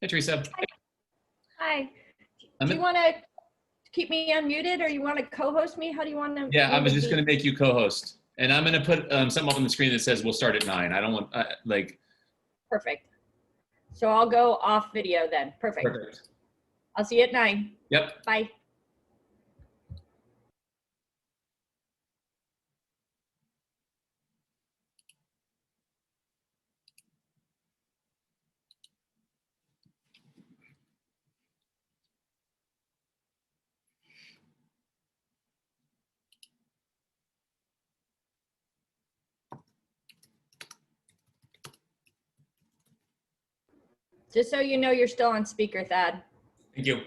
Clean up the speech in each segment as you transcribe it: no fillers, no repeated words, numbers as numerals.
Hey, Teresa. Hi. Hi. I'm Do you in, want to keep me unmuted or you want to co-host me? How do you want to yeah, I want was to just be? going to make you co-host. And I'm going to put something up on the screen that says we'll start at 9. I don't want, like, Perfect. So I'll go off video then. Perfect. perfect. I'll see you at 9. Yep. Bye. Just so you know, you're still on speaker, Thad. Thank you.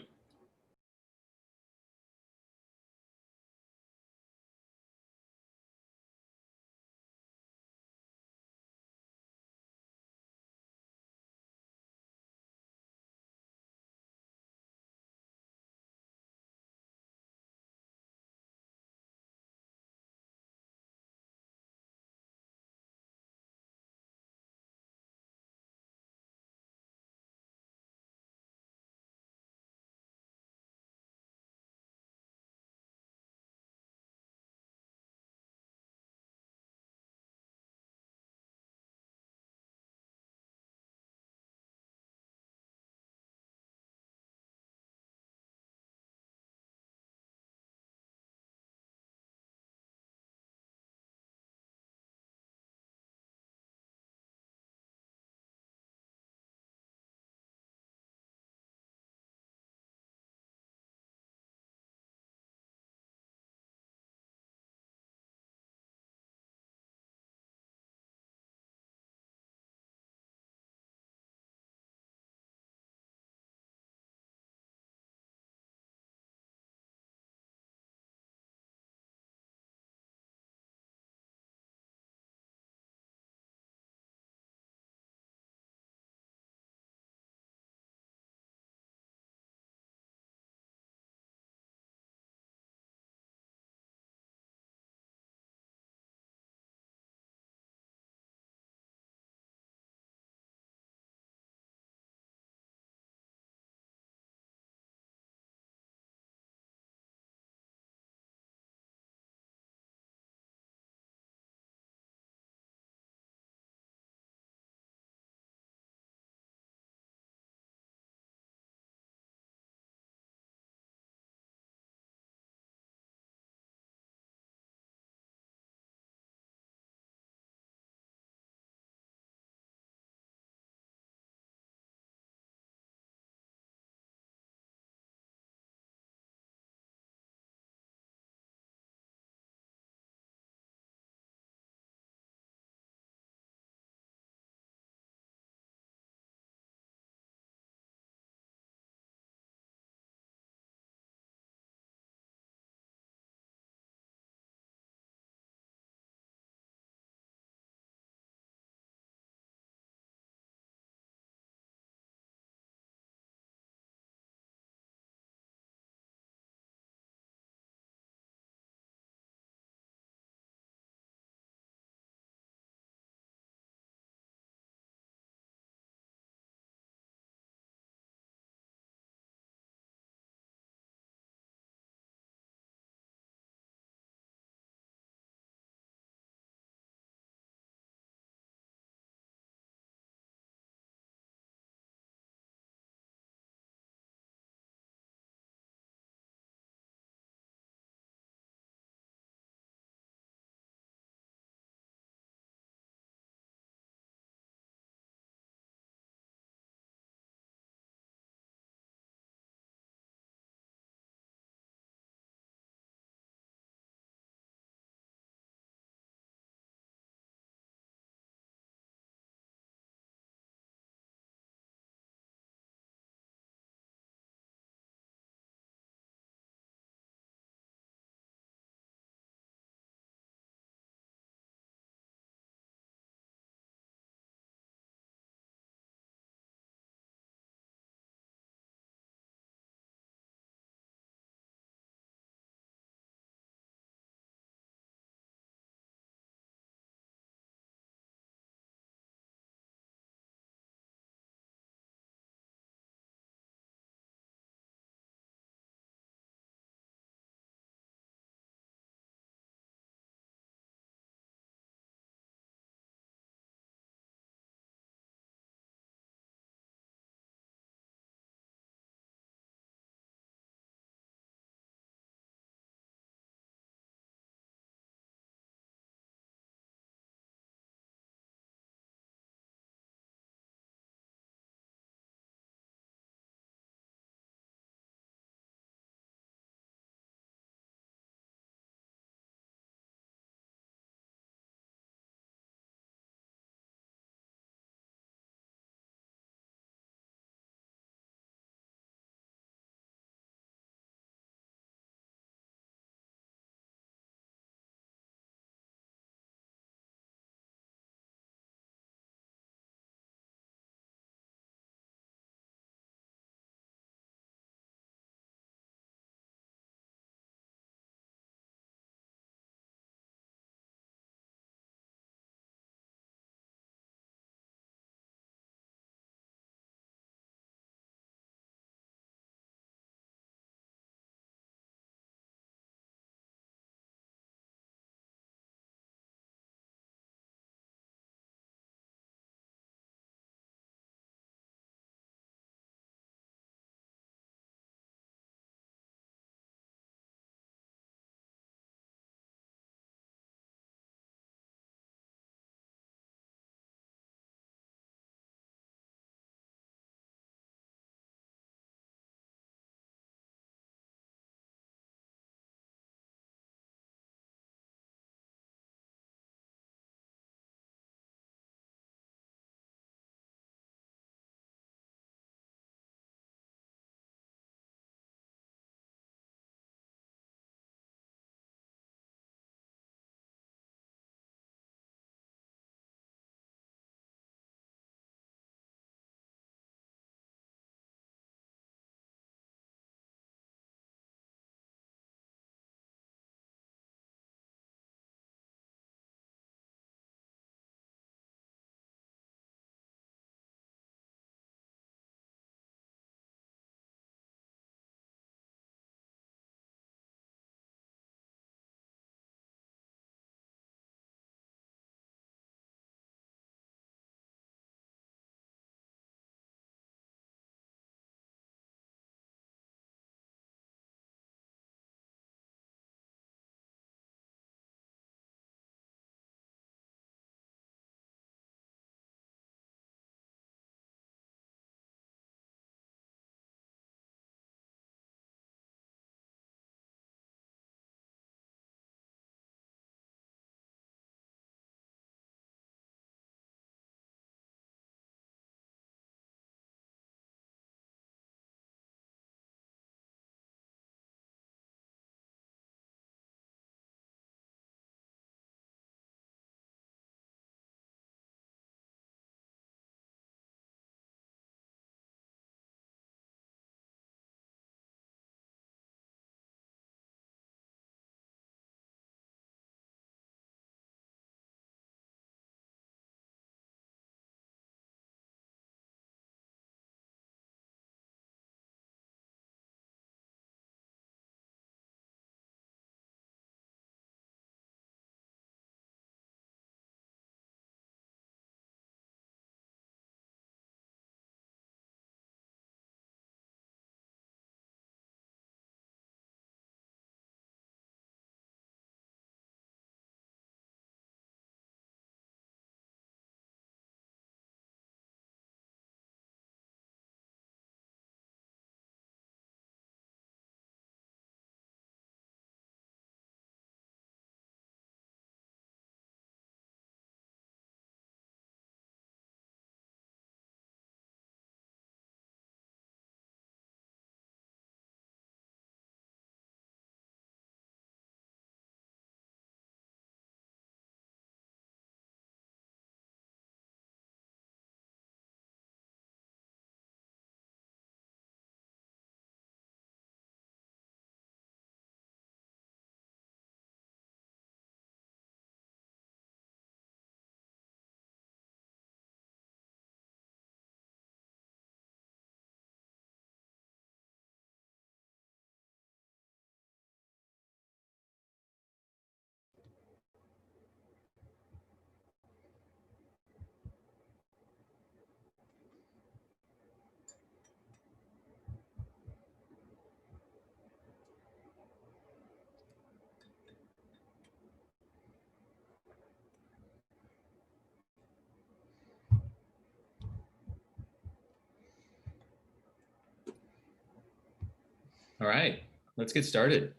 All right, let's get started.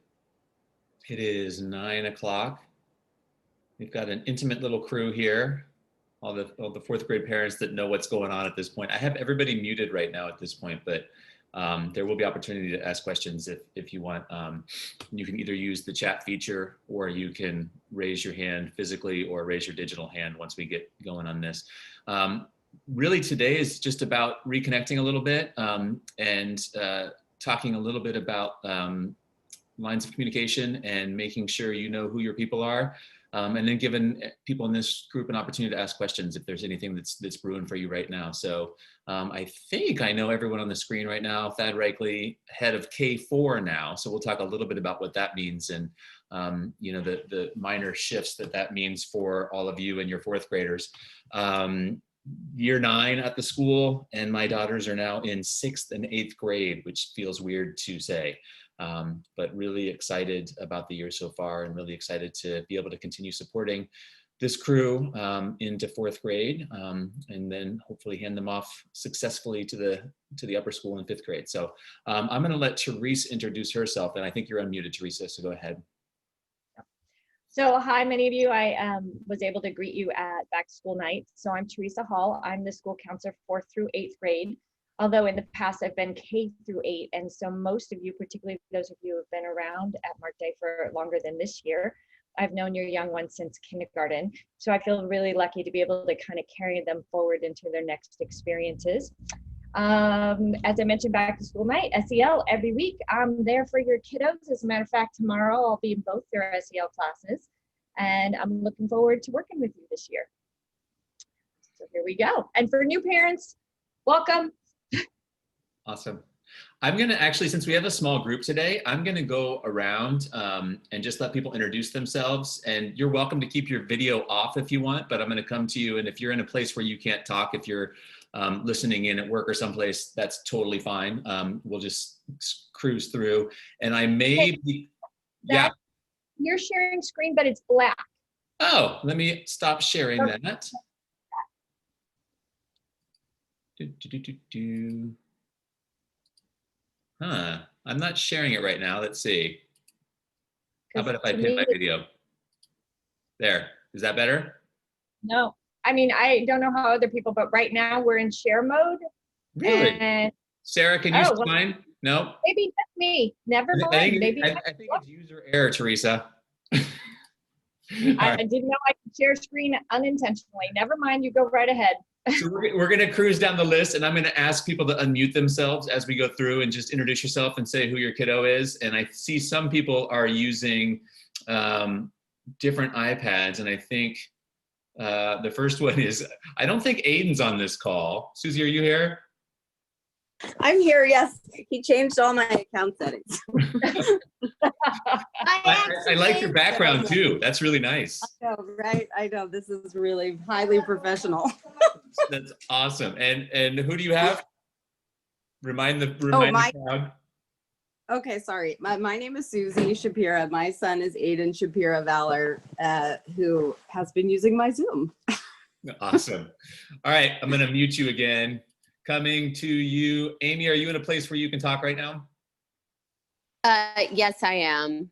It is 9 o'clock. We've got an intimate little crew here. All the fourth grade parents that know what's going on at this point. I have everybody muted right now at this point, but there will be opportunity to ask questions if you want. You can either use the chat feature or you can raise your hand physically or raise your digital hand once we get going on this. Really today is just about reconnecting a little bit and talking a little bit about lines of communication and making sure you know who your people are. And then giving people in this group an opportunity to ask questions if there's anything that's brewing for you right now. So I think I know everyone on the screen right now. Thad Reichley, head of K4 now. So we'll talk a little bit about what that means and you know, the minor shifts that means for all of you and your fourth graders. Year 9 at the school, and my daughters are now in 6th and 8th grade, which feels weird to say. But really excited about the year so far and really excited to be able to continue supporting this crew into 4th grade and then hopefully hand them off successfully to the upper school in 5th grade. So I'm going to let Therese introduce herself, and I think you're unmuted, Teresa, so go ahead. So hi, many of you. I was able to greet you at back to school night. So I'm Teresa Hall. I'm the school counselor 4th through 8th grade. Although in the past I've been K through 8, and so most of you, particularly those of you who have been around at Mark Day for longer than this year, I've known your young ones since kindergarten. So I feel really lucky to be able to kind of carry them forward into their next experiences. As I mentioned, back to school night, SEL every week. I'm there for your kiddos. As a matter of fact, tomorrow I'll be in both their SEL classes, and I'm looking forward to working with you this year. So here we go. And for new parents, welcome. Awesome. I'm going to actually, since we have a small group today, I'm going to go around and just let people introduce themselves. And you're welcome to keep your video off if you want, but I'm going to come to you. And if you're in a place where you can't talk, if you're listening in at work or someplace, that's totally fine. We'll just cruise through. And I may be, yeah. You're sharing screen, but it's black. Oh, let me stop sharing that. Huh, I'm not sharing it right now. Let's see. How about if I pin my video? There, is that better? No, I mean, I don't know how other people, but right now we're in share mode. Really? And Sarah, can you see mine? No? Maybe that's me. Never mind. I think it's user error, Teresa. I didn't know I could share screen unintentionally. Never mind, you go right ahead. So we're going to cruise down the list, and I'm going to ask people to unmute themselves as we go through and just introduce yourself and say who your kiddo is. And I see some people are using different iPads, and I think the first one is, I don't think Aiden's on this call. Susie, are you here? I'm here, yes. He changed all my account settings. I like your background too. That's really nice. I know, right? I know. This is really highly professional. That's awesome. And who do you have? Remind the crowd. Okay, sorry. My name is Susie Shapira. My son is Aiden Shapira Valor, who has been using my Zoom. Awesome. All right, I'm going to mute you again. Coming to you, Amy, are you in a place where you can talk right now? Yes, I am.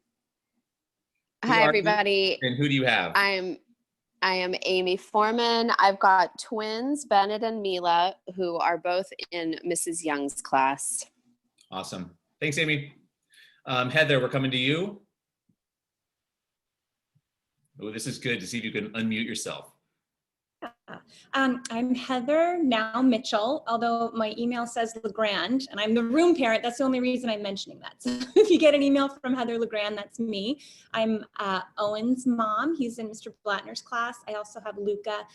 Hi, everybody. And who do you have? I am Amy Foreman. I've got twins, Bennett and Mila, who are both in Mrs. Young's class. Awesome. Thanks, Amy. Heather, we're coming to you. Oh, this is good to see if you can unmute yourself. I'm Heather, now Mitchell, although my email says LeGrand, and I'm the room parent. That's the only reason I'm mentioning that. So if you get an email from Heather LeGrand, that's me. I'm Owen's mom. He's in Mr. Blattner's class. I also have Luca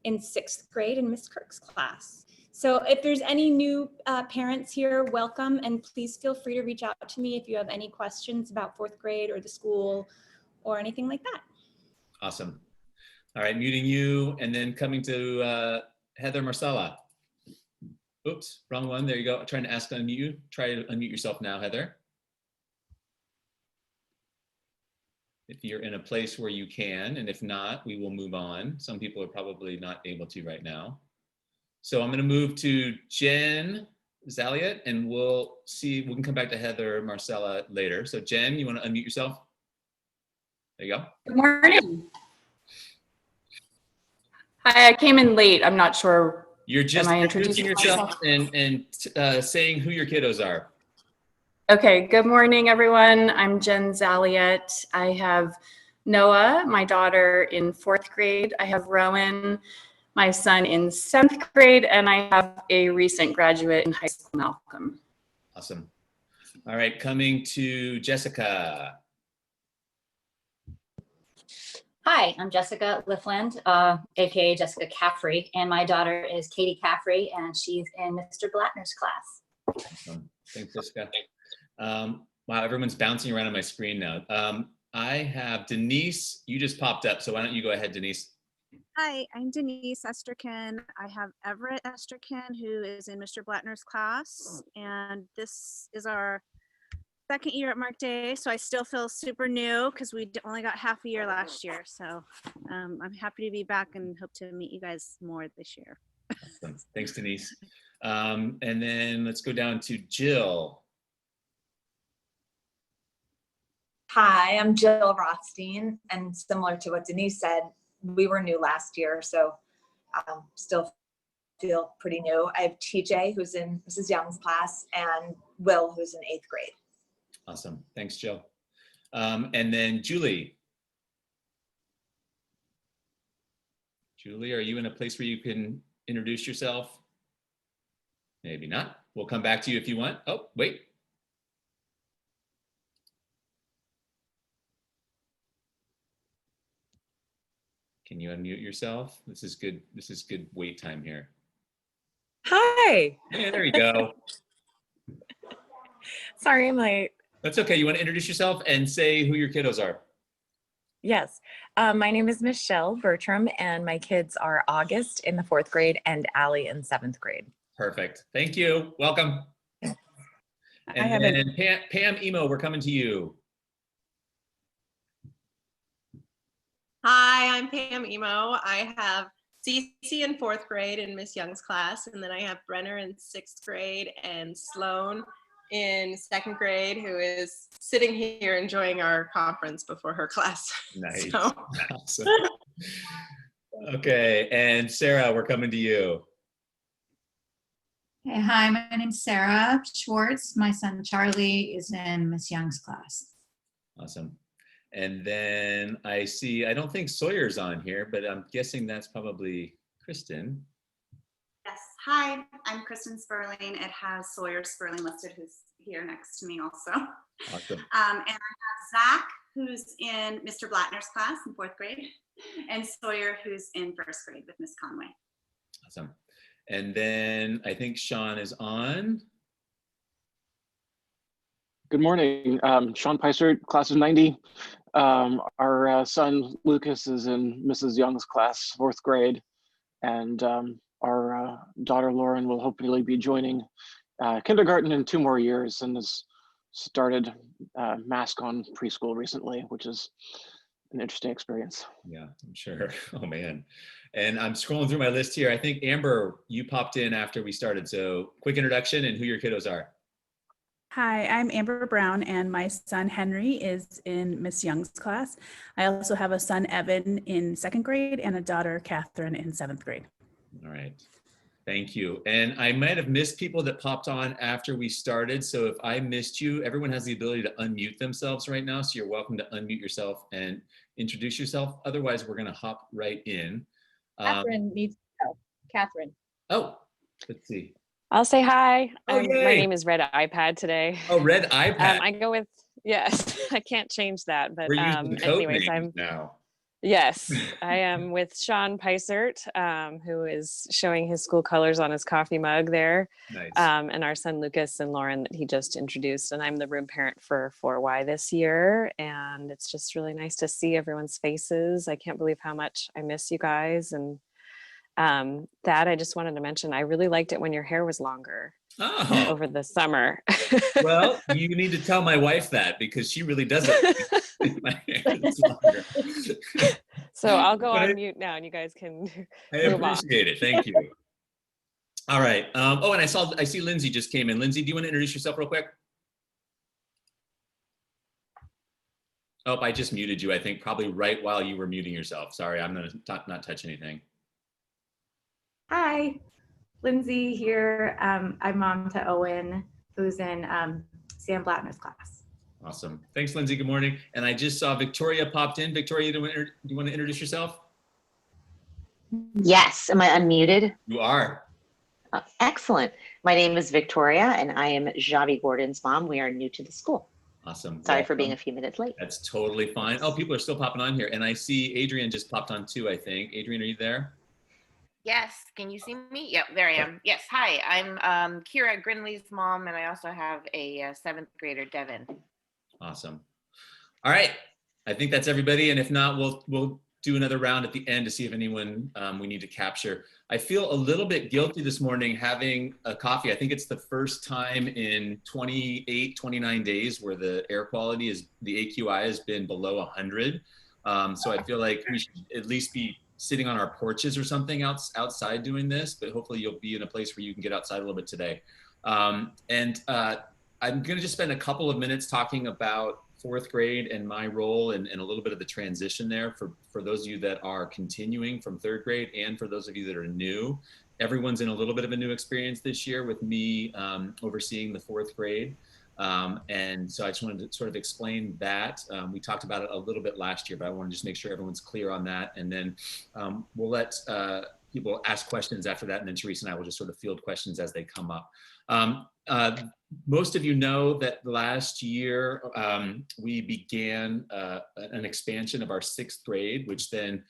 in 6th grade in Miss Kirk's class. So if there's any new parents here, welcome, and please feel free to reach out to me if you have any questions about 4th grade or the school or anything like that. Awesome. All right, muting you, and then coming to Heather Marcella. Oops, wrong one. There you go. I'm trying to ask to unmute you. Try to unmute yourself now, Heather. If you're in a place where you can, and if not, we will move on. Some people are probably not able to right now. So I'm going to move to Jen Zaliat, and we'll see. We can come back to Heather or Marcella later. So Jen, you want to unmute yourself? There you go. Good morning. Hi, I came in late. I'm not sure. You're just Am I introducing introducing yourself and saying who your kiddos are. Okay, good morning, everyone. I'm Jen Zaliat. I have Noah, my daughter, in 4th grade. I have Rowan, my son, in 7th grade, and I have a recent graduate in high school, Malcolm. Awesome. All right, coming to Jessica. Hi, I'm Jessica Liffland, aka Jessica Caffrey, and my daughter is Katie Caffrey, and she's in Mr. Blattner's class. Awesome. Thanks, Jessica. Wow, everyone's bouncing around on my screen now. I have Denise. You just popped up, so why don't you go ahead, Denise? Hi, I'm Denise Esterkin. I have Everett Esterkin, who is in Mr. Blattner's class, and this is our second year at Mark Day, so I still feel super new because we only got half a year last year. So I'm happy to be back and hope to meet you guys more this year. Awesome. Thanks, Denise. And then let's go down to Jill. Hi, I'm Jill Rothstein, and similar to what Denise said, we were new last year, so still feel pretty new. I have TJ, who's in Mrs. Young's class, and Will, who's in 8th grade. Awesome. Thanks, Jill. And then Julie. Julie, are you in a place where you can introduce yourself? Maybe not. We'll come back to you if you want. Oh, wait. Can you unmute yourself? This is good. This is good wait time here. Hi. Yeah, there you go. Sorry, I'm late. That's okay. You want to introduce yourself and say who your kiddos are? Yes. My name is Michelle Bertram, and my kids are August in the 4th grade and Allie in 7th grade. Perfect. Thank you. Welcome. And then Pam Emo, we're coming to you. Hi, I'm Pam Emo. I have Cece in 4th grade in Miss Young's class, and then I have Brenner in 6th grade and Sloan in 2nd grade, who is sitting here enjoying our conference before her class. Nice. So. Awesome. Okay, and Sarah, we're coming to you. Hey, hi, my name's Sarah Schwartz. My son Charlie is in Miss Young's class. Awesome. And then I see, I don't think Sawyer's on here, but I'm guessing that's probably Kristen. Yes. Hi, I'm Kristen Sperling. It has Sawyer Sperling listed, who's here next to me also. Awesome. And I have Zach, who's in Mr. Blattner's class in 4th grade, and Sawyer, who's in 1st grade with Miss Conway. Awesome. And then I think Sean is on. Good morning, Sean Peisert, class of 90. Our son Lucas is in Mrs. Young's class, 4th grade, and our daughter Lauren will hopefully be joining kindergarten in 2 more years and has started mask on preschool recently, which is an interesting experience. Yeah, I'm sure. Oh man. And I'm scrolling through my list here. I think Amber, you popped in after we started. So quick introduction and who your kiddos are. Hi, I'm Amber Brown, and my son Henry is in Miss Young's class. I also have a son Evan in 2nd grade and a daughter Catherine in 7th grade. All right. Thank you. And I might have missed people that popped on after we started. So if I missed you, everyone has the ability to unmute themselves right now. So you're welcome to unmute yourself and introduce yourself. Otherwise, we're going to hop right in. Catherine needs to go. Catherine. Oh, let's see. I'll say hi. Oh, my name is Red iPad today. Oh, Red iPad. I go with, yes, I can't change that. But we're using code anyways, names now. Yes, I am with Sean Peisert, who is showing his school colors on his coffee mug there. Nice. And our son Lucas and Lauren that he just introduced. And I'm the room parent for 4Y this year. And it's just really nice to see everyone's faces. I can't believe how much I miss you guys. And that I just wanted to mention, I really liked it when your hair was longer over the summer. Well, you need to tell my wife that because she really doesn't. My hair is longer. So I'll go on mute now and you guys can I appreciate it. Thank you. All right. Oh, and I see Lindsay just came in. Lindsay, do you want to introduce yourself real quick? Oh, I just muted you, I think, probably right while you were muting yourself. Sorry, I'm going to not touch anything. Hi, Lindsay here. I'm mom to Owen, who's in Sam Blattner's class. Awesome. Thanks, Lindsay. Good morning. And I just saw Victoria popped in. Victoria, do you want to introduce yourself? Yes. Am I unmuted? You are. Excellent. My name is Victoria, and I am Javi Gordon's mom. We are new to the school. Awesome. Sorry for being a few minutes late. That's totally fine. Oh, people are still popping on here. And I see Adrian just popped on too, I think. Adrian, are you there? Yes, can you see me? Yep, there I am. Yes, hi, I'm Kira Grinley's mom, and I also have a seventh grader, Devin. Awesome. All right, I think that's everybody. And if not, we'll do another round at the end to see if anyone we need to capture. I feel a little bit guilty this morning having a coffee. I think it's the first time in 28, 29 days where the air quality the AQI has been below 100. So I feel like we should at least be sitting on our porches or something outside doing this, but hopefully you'll be in a place where you can get outside a little bit today. I'm gonna just spend a couple of minutes talking about fourth grade and my role and a little bit of the transition there for those of you that are continuing from third grade and for those of you that are new. Everyone's in a little bit of a new experience this year with me overseeing the fourth grade. And so I just wanted to sort of explain that. We talked about it a little bit last year, but I want to just make sure everyone's clear on that. And then we'll let people ask questions after that. And then Teresa and I will just sort of field questions as they come up. Most of you know that last year we began an expansion of our sixth grade, which then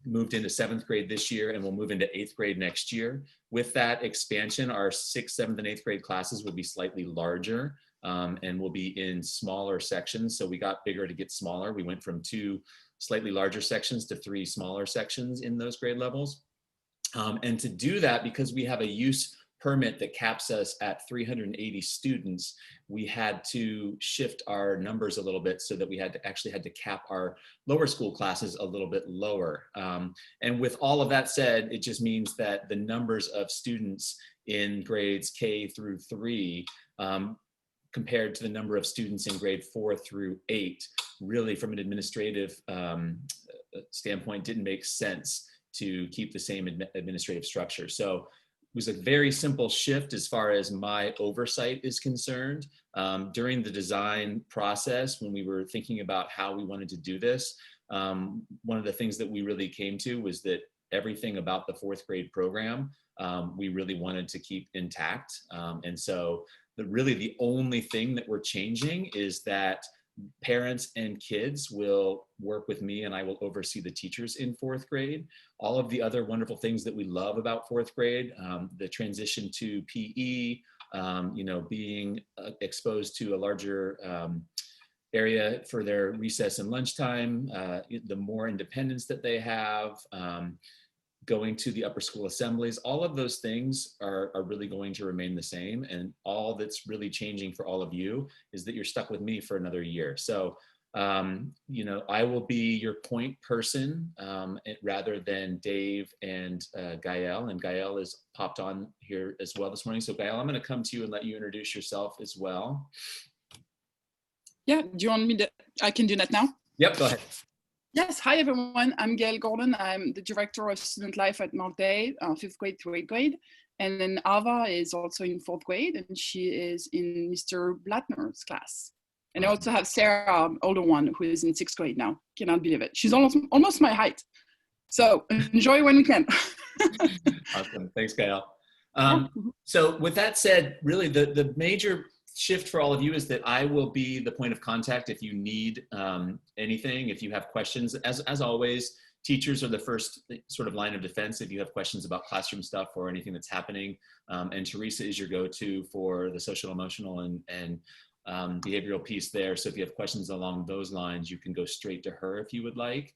moved into seventh grade this year and will move into eighth grade next year. With that expansion, our sixth, seventh, and eighth grade classes will be slightly larger and will be in smaller sections. So we got bigger to get smaller. We went from 2 slightly larger sections to 3 smaller sections in those grade levels. And to do that, because we have a use permit that caps us at 380 students, we had to shift our numbers a little bit so that we actually had to cap our lower school classes a little bit lower. And with all of that said, it just means that the numbers of students in grades K through 3 compared to the number of students in grade 4 through 8, really from an administrative standpoint, didn't make sense to keep the same administrative structure. So it was a very simple shift as far as my oversight is concerned. During the design process, when we were thinking about how we wanted to do this, one of the things that we really came to was that everything about the fourth grade program, we really wanted to keep intact. And so really the only thing that we're changing is that parents and kids will work with me and I will oversee the teachers in fourth grade. All of the other wonderful things that we love about fourth grade, the transition to PE, being exposed to a larger area for their recess and lunchtime, the more independence that they have, going to the upper school assemblies, all of those things are really going to remain the same. And all that's really changing for all of you is that you're stuck with me for another year. So, I will be your point person rather than Dave and Gael. And Gael has popped on here as well this morning. So Gael, I'm going to come to you and let you introduce yourself as well. Yeah, do you want me to, I can do that now? Yep, go ahead. Yes, hi everyone, I'm Gail Gordon. I'm the Director of Student Life at Marday, 5th grade to 8th grade. And then Ava is also in 4th grade and she is in Mr. Blattner's class. And I also have Sarah, older one, who is in 6th grade now. Cannot believe it. She's almost my height. So enjoy when you can. Awesome, thanks Gail. So with that said, really the major shift for all of you is that I will be the point of contact if you need anything, if you have questions. As always, teachers are the first sort of line of defense if you have questions about classroom stuff or anything that's happening. And Teresa is your go-to for the social, emotional, and behavioral piece there. So if you have questions along those lines, you can go straight to her if you would like.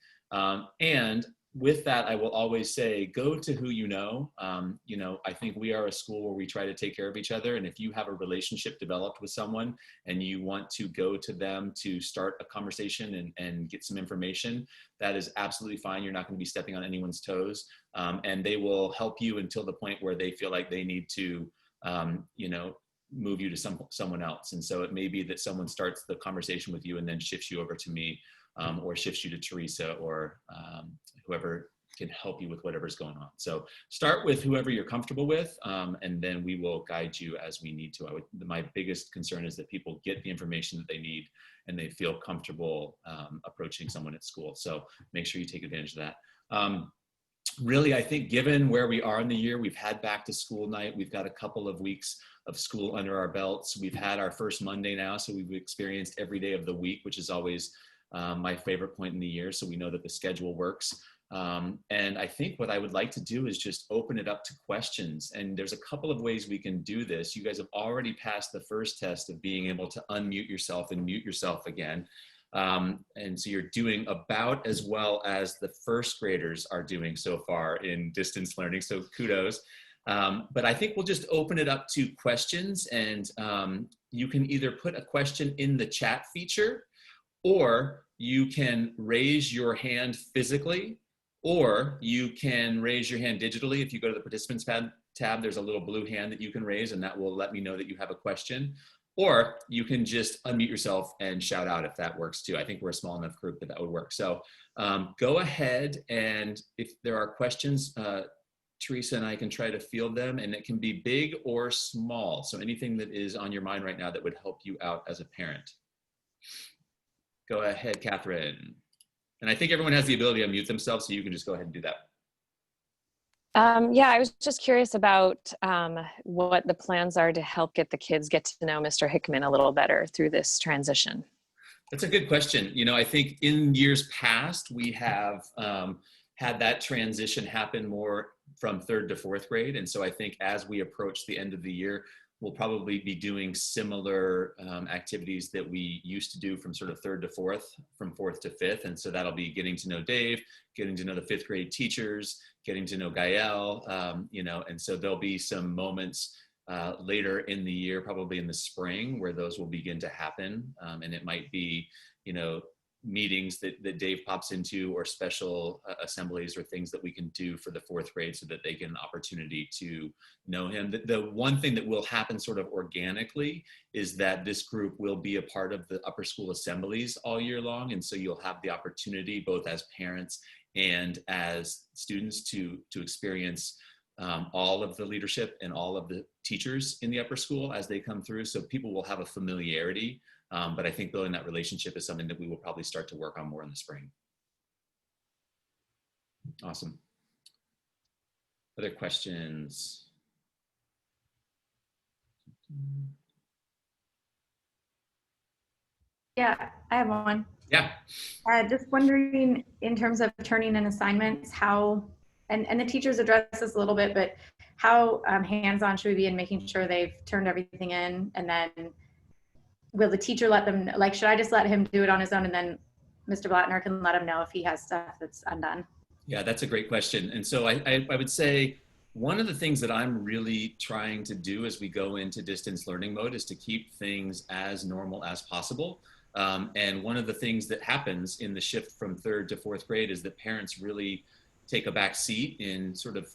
And with that, I will always say, go to who you know. I think we are a school where we try to take care of each other. And if you have a relationship developed with someone and you want to go to them to start a conversation and get some information, that is absolutely fine. You're not going to be stepping on anyone's toes. And they will help you until the point where they feel like they need to, move you to someone else. And so it may be that someone starts the conversation with you and then shifts you over to me, or shifts you to Teresa, or whoever can help you with whatever's going on. So start with whoever you're comfortable with, and then we will guide you as we need to. My biggest concern is that people get the information that they need and they feel comfortable approaching someone at school. So make sure you take advantage of that. Really, I think given where we are in the year, we've had back to school night. We've got a couple of weeks of school under our belts. We've had our first Monday now, so we've experienced every day of the week, which is always my favorite point in the year. So we know that the schedule works. And I think what I would like to do is just open it up to questions. And there's a couple of ways we can do this. You guys have already passed the first test of being able to unmute yourself and mute yourself again. And so you're doing about as well as the first graders are doing so far in distance learning. So kudos. But I think we'll just open it up to questions, and you can either put a question in the chat feature, or you can raise your hand physically, or you can raise your hand digitally. If you go to the participants tab, there's a little blue hand that you can raise, and that will let me know that you have a question. Or you can just unmute yourself and shout out if that works too. I think we're a small enough group that that would work. So go ahead, and if there are questions, Teresa and I can try to field them, and it can be big or small. So anything that is on your mind right now that would help you out as a parent. Go ahead, Catherine. And I think everyone has the ability to unmute themselves, so you can just go ahead and do that. Yeah, I was just curious about what the plans are to help get the kids get to know Mr. Hickman a little better through this transition. That's a good question. I think in years past, we have had that transition happen more from 3rd to 4th grade. And so I think as we approach the end of the year, we'll probably be doing similar activities that we used to do from sort of 3rd to 4th, from 4th to 5th. And so that'll be getting to know Dave, getting to know the 5th grade teachers, getting to know Gael, and so there'll be some moments later in the year, probably in the spring, where those will begin to happen. And it might be, meetings that Dave pops into, or special assemblies, or things that we can do for the 4th grade so that they get an opportunity to know him. The one thing that will happen sort of organically is that this group will be a part of the upper school assemblies all year long. And so you'll have the opportunity, both as parents and as students, to experience all of the leadership and all of the teachers in the upper school as they come through. So people will have a familiarity. But I think building that relationship is something that we will probably start to work on more in the spring. Awesome. Other questions? Yeah, I have one. Yeah. Just wondering, in terms of turning in assignments, how, and the teachers address this a little bit, but how hands-on should we be in making sure they've turned everything in? And then will the teacher let them, should I just let him do it on his own, and then Mr. Blattner can let him know if he has stuff that's undone? Yeah, that's a great question. And so I would say one of the things that I'm really trying to do as we go into distance learning mode is to keep things as normal as possible. And one of the things that happens in the shift from 3rd to 4th grade is that parents really take a back seat in sort of,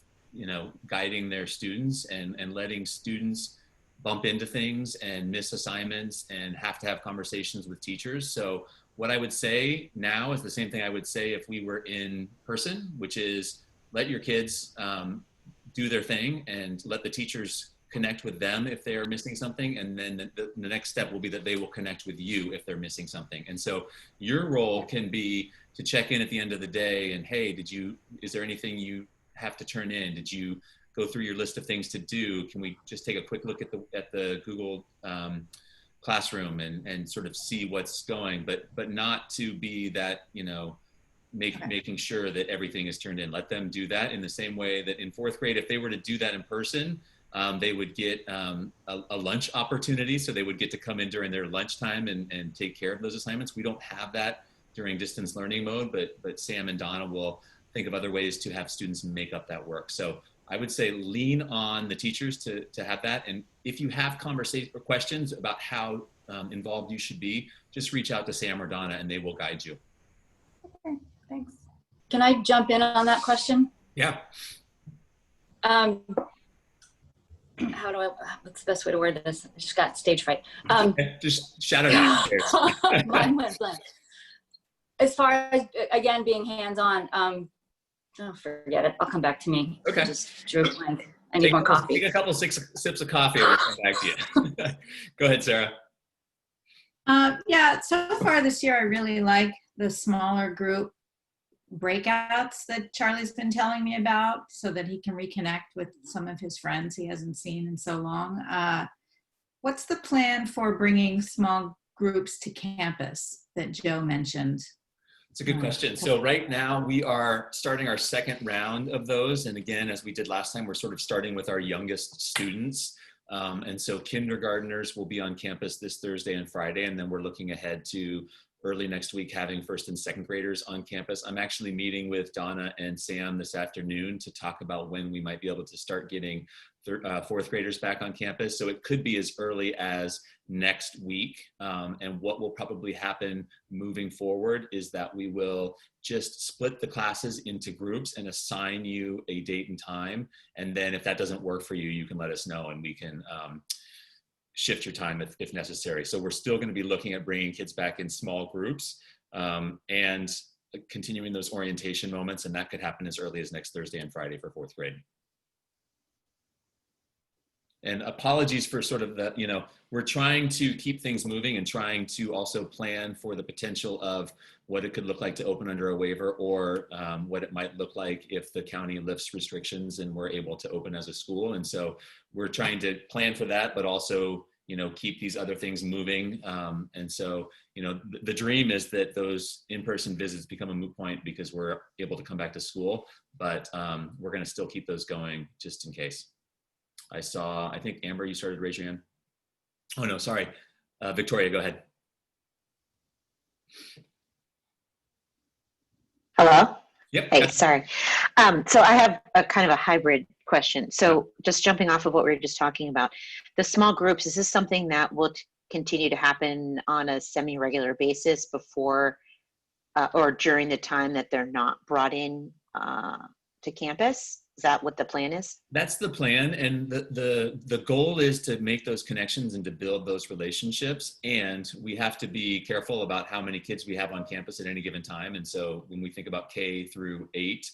guiding their students and letting students bump into things and miss assignments and have to have conversations with teachers. So what I would say now is the same thing I would say if we were in person, which is let your kids do their thing and let the teachers connect with them if they are missing something. And then the next step will be that they will connect with you if they're missing something. And so your role can be to check in at the end of the day and, hey, is there anything you have to turn in? Did you go through your list of things to do? Can we just take a quick look at the Google Classroom and sort of see what's going, but not to be that, making sure that everything is turned in. Let them do that in the same way that in 4th grade, if they were to do that in person, they would get a lunch opportunity. So they would get to come in during their lunchtime and take care of those assignments. We don't have that during distance learning mode, but Sam and Donna will think of other ways to have students make up that work. So I would say lean on the teachers to have that. And if you have conversation or questions about how involved you should be, just reach out to Sam or Donna and they will guide you. Okay, thanks. Can I jump in on that question? Yeah. What's the best way to word this? I just got stage fright. Just shout it out. Mine went blank. As far as, again, being hands-on, oh, forget it. I'll come back to me. Okay. I just drew a blank. I need more coffee. Take a couple sips of coffee and we'll come back to you. Go ahead, Sarah. Yeah, so far this year, I really like the smaller group breakouts that Charlie's been telling me about so that he can reconnect with some of his friends he hasn't seen in so long. What's the plan for bringing small groups to campus that Joe mentioned? It's a good question. So right now we are starting our second round of those. And again, as we did last time, we're sort of starting with our youngest students. And so kindergartners will be on campus this Thursday and Friday. And then we're looking ahead to early next week having first and second graders on campus. I'm actually meeting with Donna and Sam this afternoon to talk about when we might be able to start getting fourth graders back on campus. So it could be as early as next week. And what will probably happen moving forward is that we will just split the classes into groups and assign you a date and time. And then if that doesn't work for you, you can let us know and we can shift your time if necessary. So we're still going to be looking at bringing kids back in small groups and continuing those orientation moments. And that could happen as early as next Thursday and Friday for fourth grade. And apologies for sort of the, we're trying to keep things moving and trying to also plan for the potential of what it could look like to open under a waiver or what it might look like if the county lifts restrictions and we're able to open as a school. And so we're trying to plan for that, but also, keep these other things moving. And so, the dream is that those in-person visits become a moot point because we're able to come back to school, but we're going to still keep those going just in case. I think Amber, you started to raise your hand. Oh no, sorry. Victoria, go ahead. Hello? Yep. Hey, sorry. So I have a kind of a hybrid question. So just jumping off of what we were just talking about, the small groups, is this something that will continue to happen on a semi-regular basis before or during the time that they're not brought in to campus? Is that what the plan is? That's the plan. And the goal is to make those connections and to build those relationships. And we have to be careful about how many kids we have on campus at any given time. And so when we think about K through 8,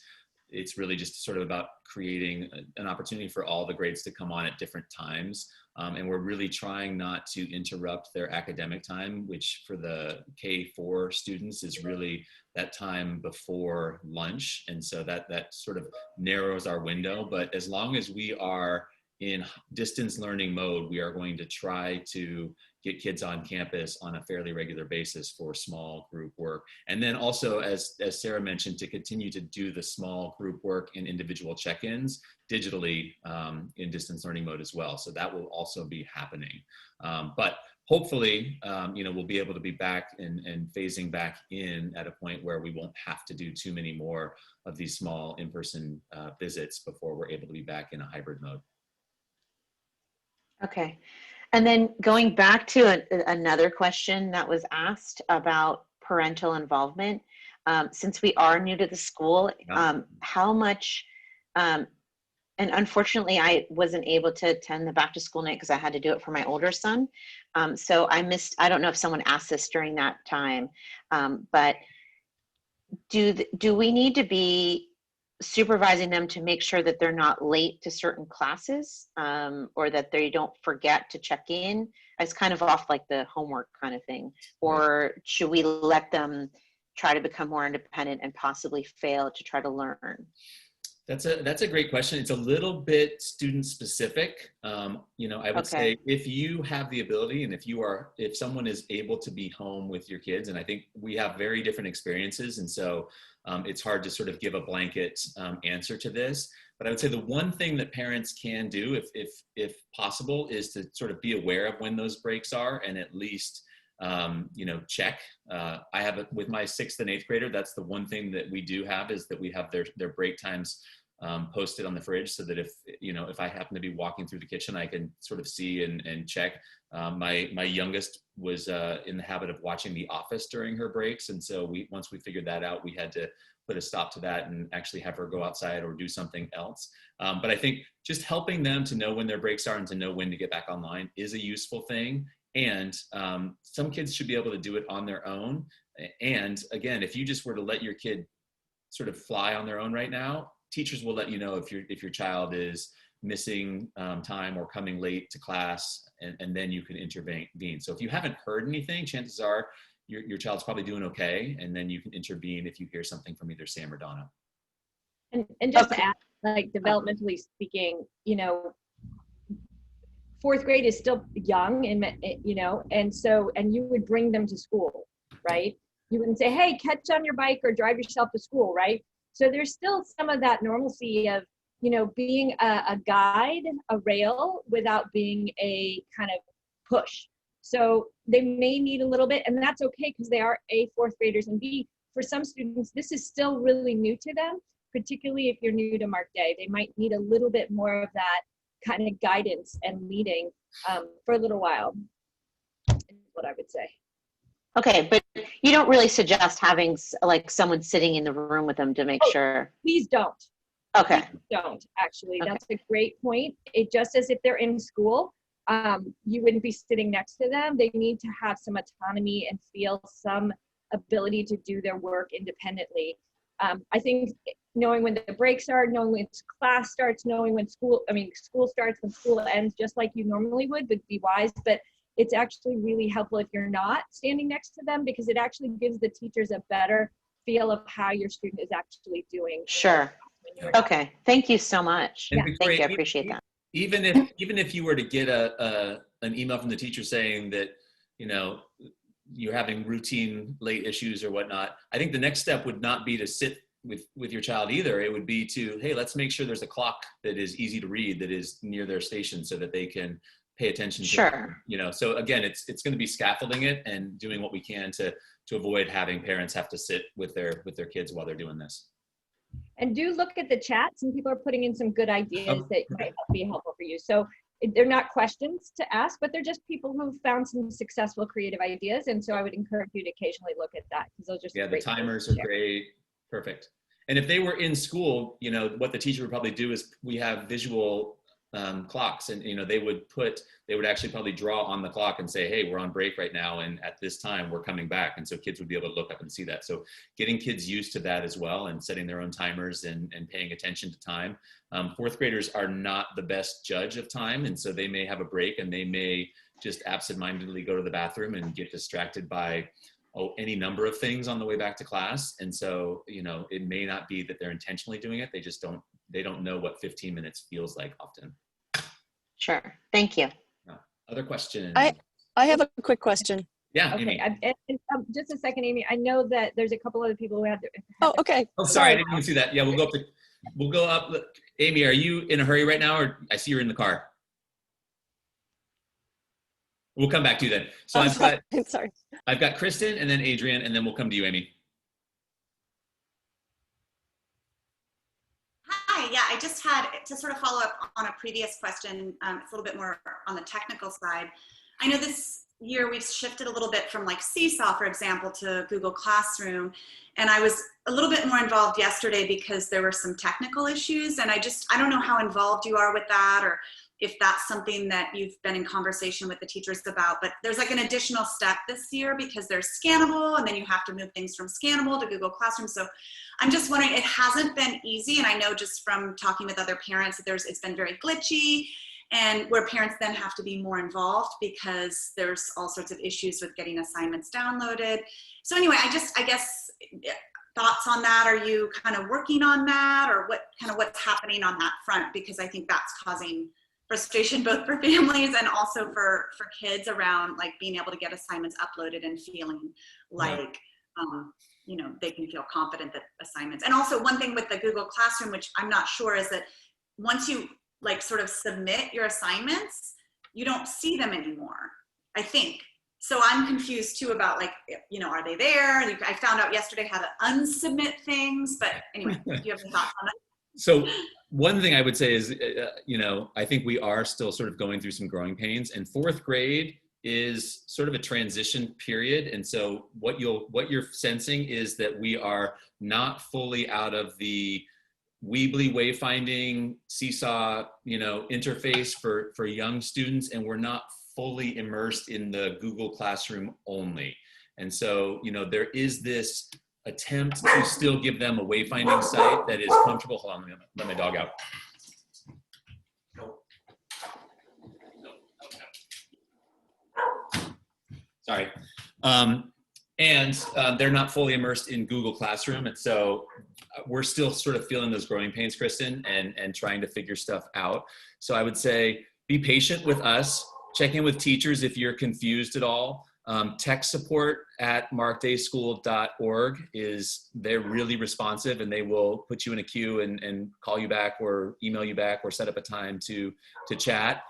it's really just sort of about creating an opportunity for all the grades to come on at different times. And we're really trying not to interrupt their academic time, which for the K4 students is really that time before lunch. And so that sort of narrows our window. But as long as we are in distance learning mode, we are going to try to get kids on campus on a fairly regular basis for small group work. And then also, as Sarah mentioned, to continue to do the small group work and individual check-ins digitally in distance learning mode as well. So that will also be happening. But hopefully, we'll be able to be back and phasing back in at a point where we won't have to do too many more of these small in-person visits before we're able to be back in a hybrid mode. Okay. And then going back to another question that was asked about parental involvement, since we are new to the school, how much, and unfortunately I wasn't able to attend the back to school night because I had to do it for my older son. So I don't know if someone asked this during that time, but do we need to be supervising them to make sure that they're not late to certain classes or that they don't forget to check in? It's kind of off like the homework kind of thing. Or should we let them try to become more independent and possibly fail to try to learn? That's a great question. It's a little bit student specific. I would say if you have the ability and if someone is able to be home with your kids, and I think we have very different experiences. And so it's hard to sort of give a blanket answer to this, but I would say the one thing that parents can do if possible is to sort of be aware of when those breaks are and at least check. I have it with my 6th and 8th grader. That's the one thing that we do have, is that we have their break times posted on the fridge, so that if I happen to be walking through the kitchen, I can sort of see and check. My youngest was in the habit of watching The Office during her breaks, and so once we figured that out, we had to put a stop to that and actually have her go outside or do something else. But I think just helping them to know when their breaks are and to know when to get back online is a useful thing. And some kids should be able to do it on their own. And again, if you just were to let your kid sort of fly on their own right now, teachers will let you know if your child is missing time or coming late to class, and then you can intervene. So if you haven't heard anything, chances are your child's probably doing okay, and then you can intervene if you hear something from either Sam or Donna. And just to add, like, developmentally speaking, 4th grade is still young, and you would bring them to school, right? You wouldn't say, hey, catch on your bike or drive yourself to school, right? So there's still some of that normalcy of, being a guide, a rail, without being a kind of push. So they may need a little bit, and that's okay, because they are A, 4th graders, and B, for some students, this is still really new to them, particularly if you're new to Mark Day. They might need a little bit more of that kind of guidance and leading for a little while, is what I would say. Okay, but you don't really suggest having like someone sitting in the room with them to make sure? Please don't. Okay. Please don't, actually. Okay. That's a great point. It just as if they're in school, you wouldn't be sitting next to them. They need to have some autonomy and feel some ability to do their work independently. I think knowing when the breaks are, knowing when class starts, knowing when school starts, when school ends, just like you normally would be wise. But it's actually really helpful if you're not standing next to them, because it actually gives the teachers a better feel of how your student is actually doing. Sure. Okay. Thank you so much. And Thank you. I appreciate that. Even if you were to get an email from the teacher saying that, you're having routine late issues or whatnot, I think the next step would not be to sit with your child either. It would be to, hey, let's make sure there's a clock that is easy to read, that is near their station, so that they can pay attention to, sure. So again, it's going to be scaffolding it and doing what we can to avoid having parents have to sit with their kids while they're doing this. And do look at the chat. Some people are putting in some good ideas that might be helpful for you. So they're not questions to ask, but they're just people who've found some successful creative ideas. And so I would encourage you to occasionally look at that, because those are the timers are great. Perfect. And if they were in school, what the teacher would probably do is, we have visual clocks, and they would actually probably draw on the clock and say, hey, we're on break right now, and at this time we're coming back. And so kids would be able to look up and see that. So getting kids used to that as well, and setting their own timers and paying attention to time. 4th graders are not the best judge of time, and so they may have a break, and they may just absentmindedly go to the bathroom and get distracted by any number of things on the way back to class. And so, it may not be that they're intentionally doing it. They don't know what 15 minutes feels like often. Sure. Thank you. Other questions? I have a quick question. Yeah, okay. Amy. Just a second, Amy. I know that there's a couple other people who have. Okay. Oh, sorry, I didn't even see that. Yeah, we'll go up. Amy, are you in a hurry right now, or I see you're in the car? We'll come back to you then. So I've got Kristen, and then Adrian, and then we'll come to you, Amy. Hi, yeah, I just had to sort of follow up on a previous question. It's a little bit more on the technical side. I know this year we've shifted a little bit from like Seesaw, for example, to Google Classroom. And I was a little bit more involved yesterday because there were some technical issues. And I don't know how involved you are with that, or if that's something that you've been in conversation with the teachers about. But there's like an additional step this year, because there's Scannable, and then you have to move things from Scannable to Google Classroom. So I'm just wondering, it hasn't been easy. And I know just from talking with other parents that it's been very glitchy, and where parents then have to be more involved because there's all sorts of issues with getting assignments downloaded. So anyway, I guess thoughts on that. Are you kind of working on that, or what's happening on that front? Because I think that's causing frustration both for families and also for kids around like being able to get assignments uploaded and feeling like they can feel confident that assignments. And also one thing with the Google Classroom, which I'm not sure, is that once you like sort of submit your assignments, you don't see them anymore, I think. So I'm confused too about like, you know, are they there? I found out yesterday how to unsubmit things, but anyway, do you have any thoughts on that? So one thing I would say is, you know, I think we are still sort of going through some growing pains, and fourth grade is sort of a transition period. And so what you're sensing is that we are not fully out of the Weebly wayfinding seesaw, you know, interface for young students, and we're not fully immersed in the Google Classroom only. And so, you know, there is this attempt to still give them a wayfinding site that is comfortable. Hold on, let my dog out. Sorry. They're not fully immersed in Google Classroom. And so we're still sort of feeling those growing pains, Kristen, and trying to figure stuff out. So I would say, be patient with us. Check in with teachers if you're confused at all. Tech support at markdayschool.org they're really responsive, and they will put you in a queue and call you back or email you back or set up a time to chat.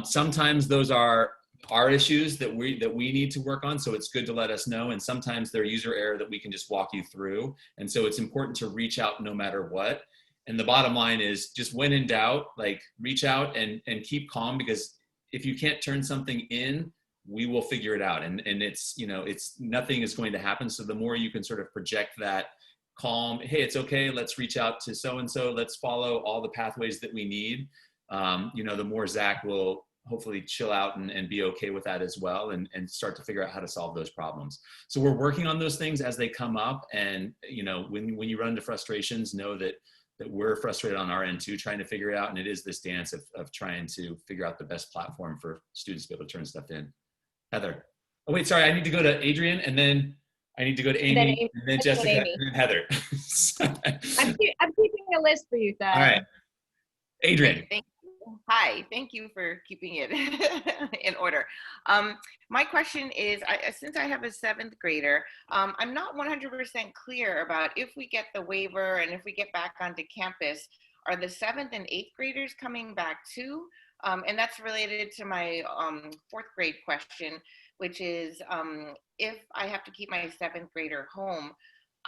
Sometimes those are our issues that we need to work on, so it's good to let us know. And sometimes they're user error that we can just walk you through. And so it's important to reach out no matter what. And the bottom line is, just when in doubt, like, reach out and keep calm, because if you can't turn something in, we will figure it out. And it's, you know, it's, nothing is going to happen. So the more you can sort of project that calm, hey, it's okay, let's reach out to so-and-so, let's follow all the pathways that we need, you know, the more Zach will hopefully chill out and be okay with that as well, and start to figure out how to solve those problems. So we're working on those things as they come up. And, you know, when you run into frustrations, know that we're frustrated on our end too, trying to figure it out. And it is this dance of trying to figure out the best platform for students to be able to turn stuff in. Heather. Oh wait, sorry, I need to go to Adrian, and then I need to go to Amy, and then Jessica, and then Heather. I'm keeping a list for you, Thad. All right. Adrian. Thank you. Hi, thank you for keeping it in order. My question is, since I have a 7th grader, I'm not 100% clear about if we get the waiver and if we get back onto campus, are the 7th and 8th graders coming back too? And that's related to my 4th grade question, which is, if I have to keep my 7th grader home,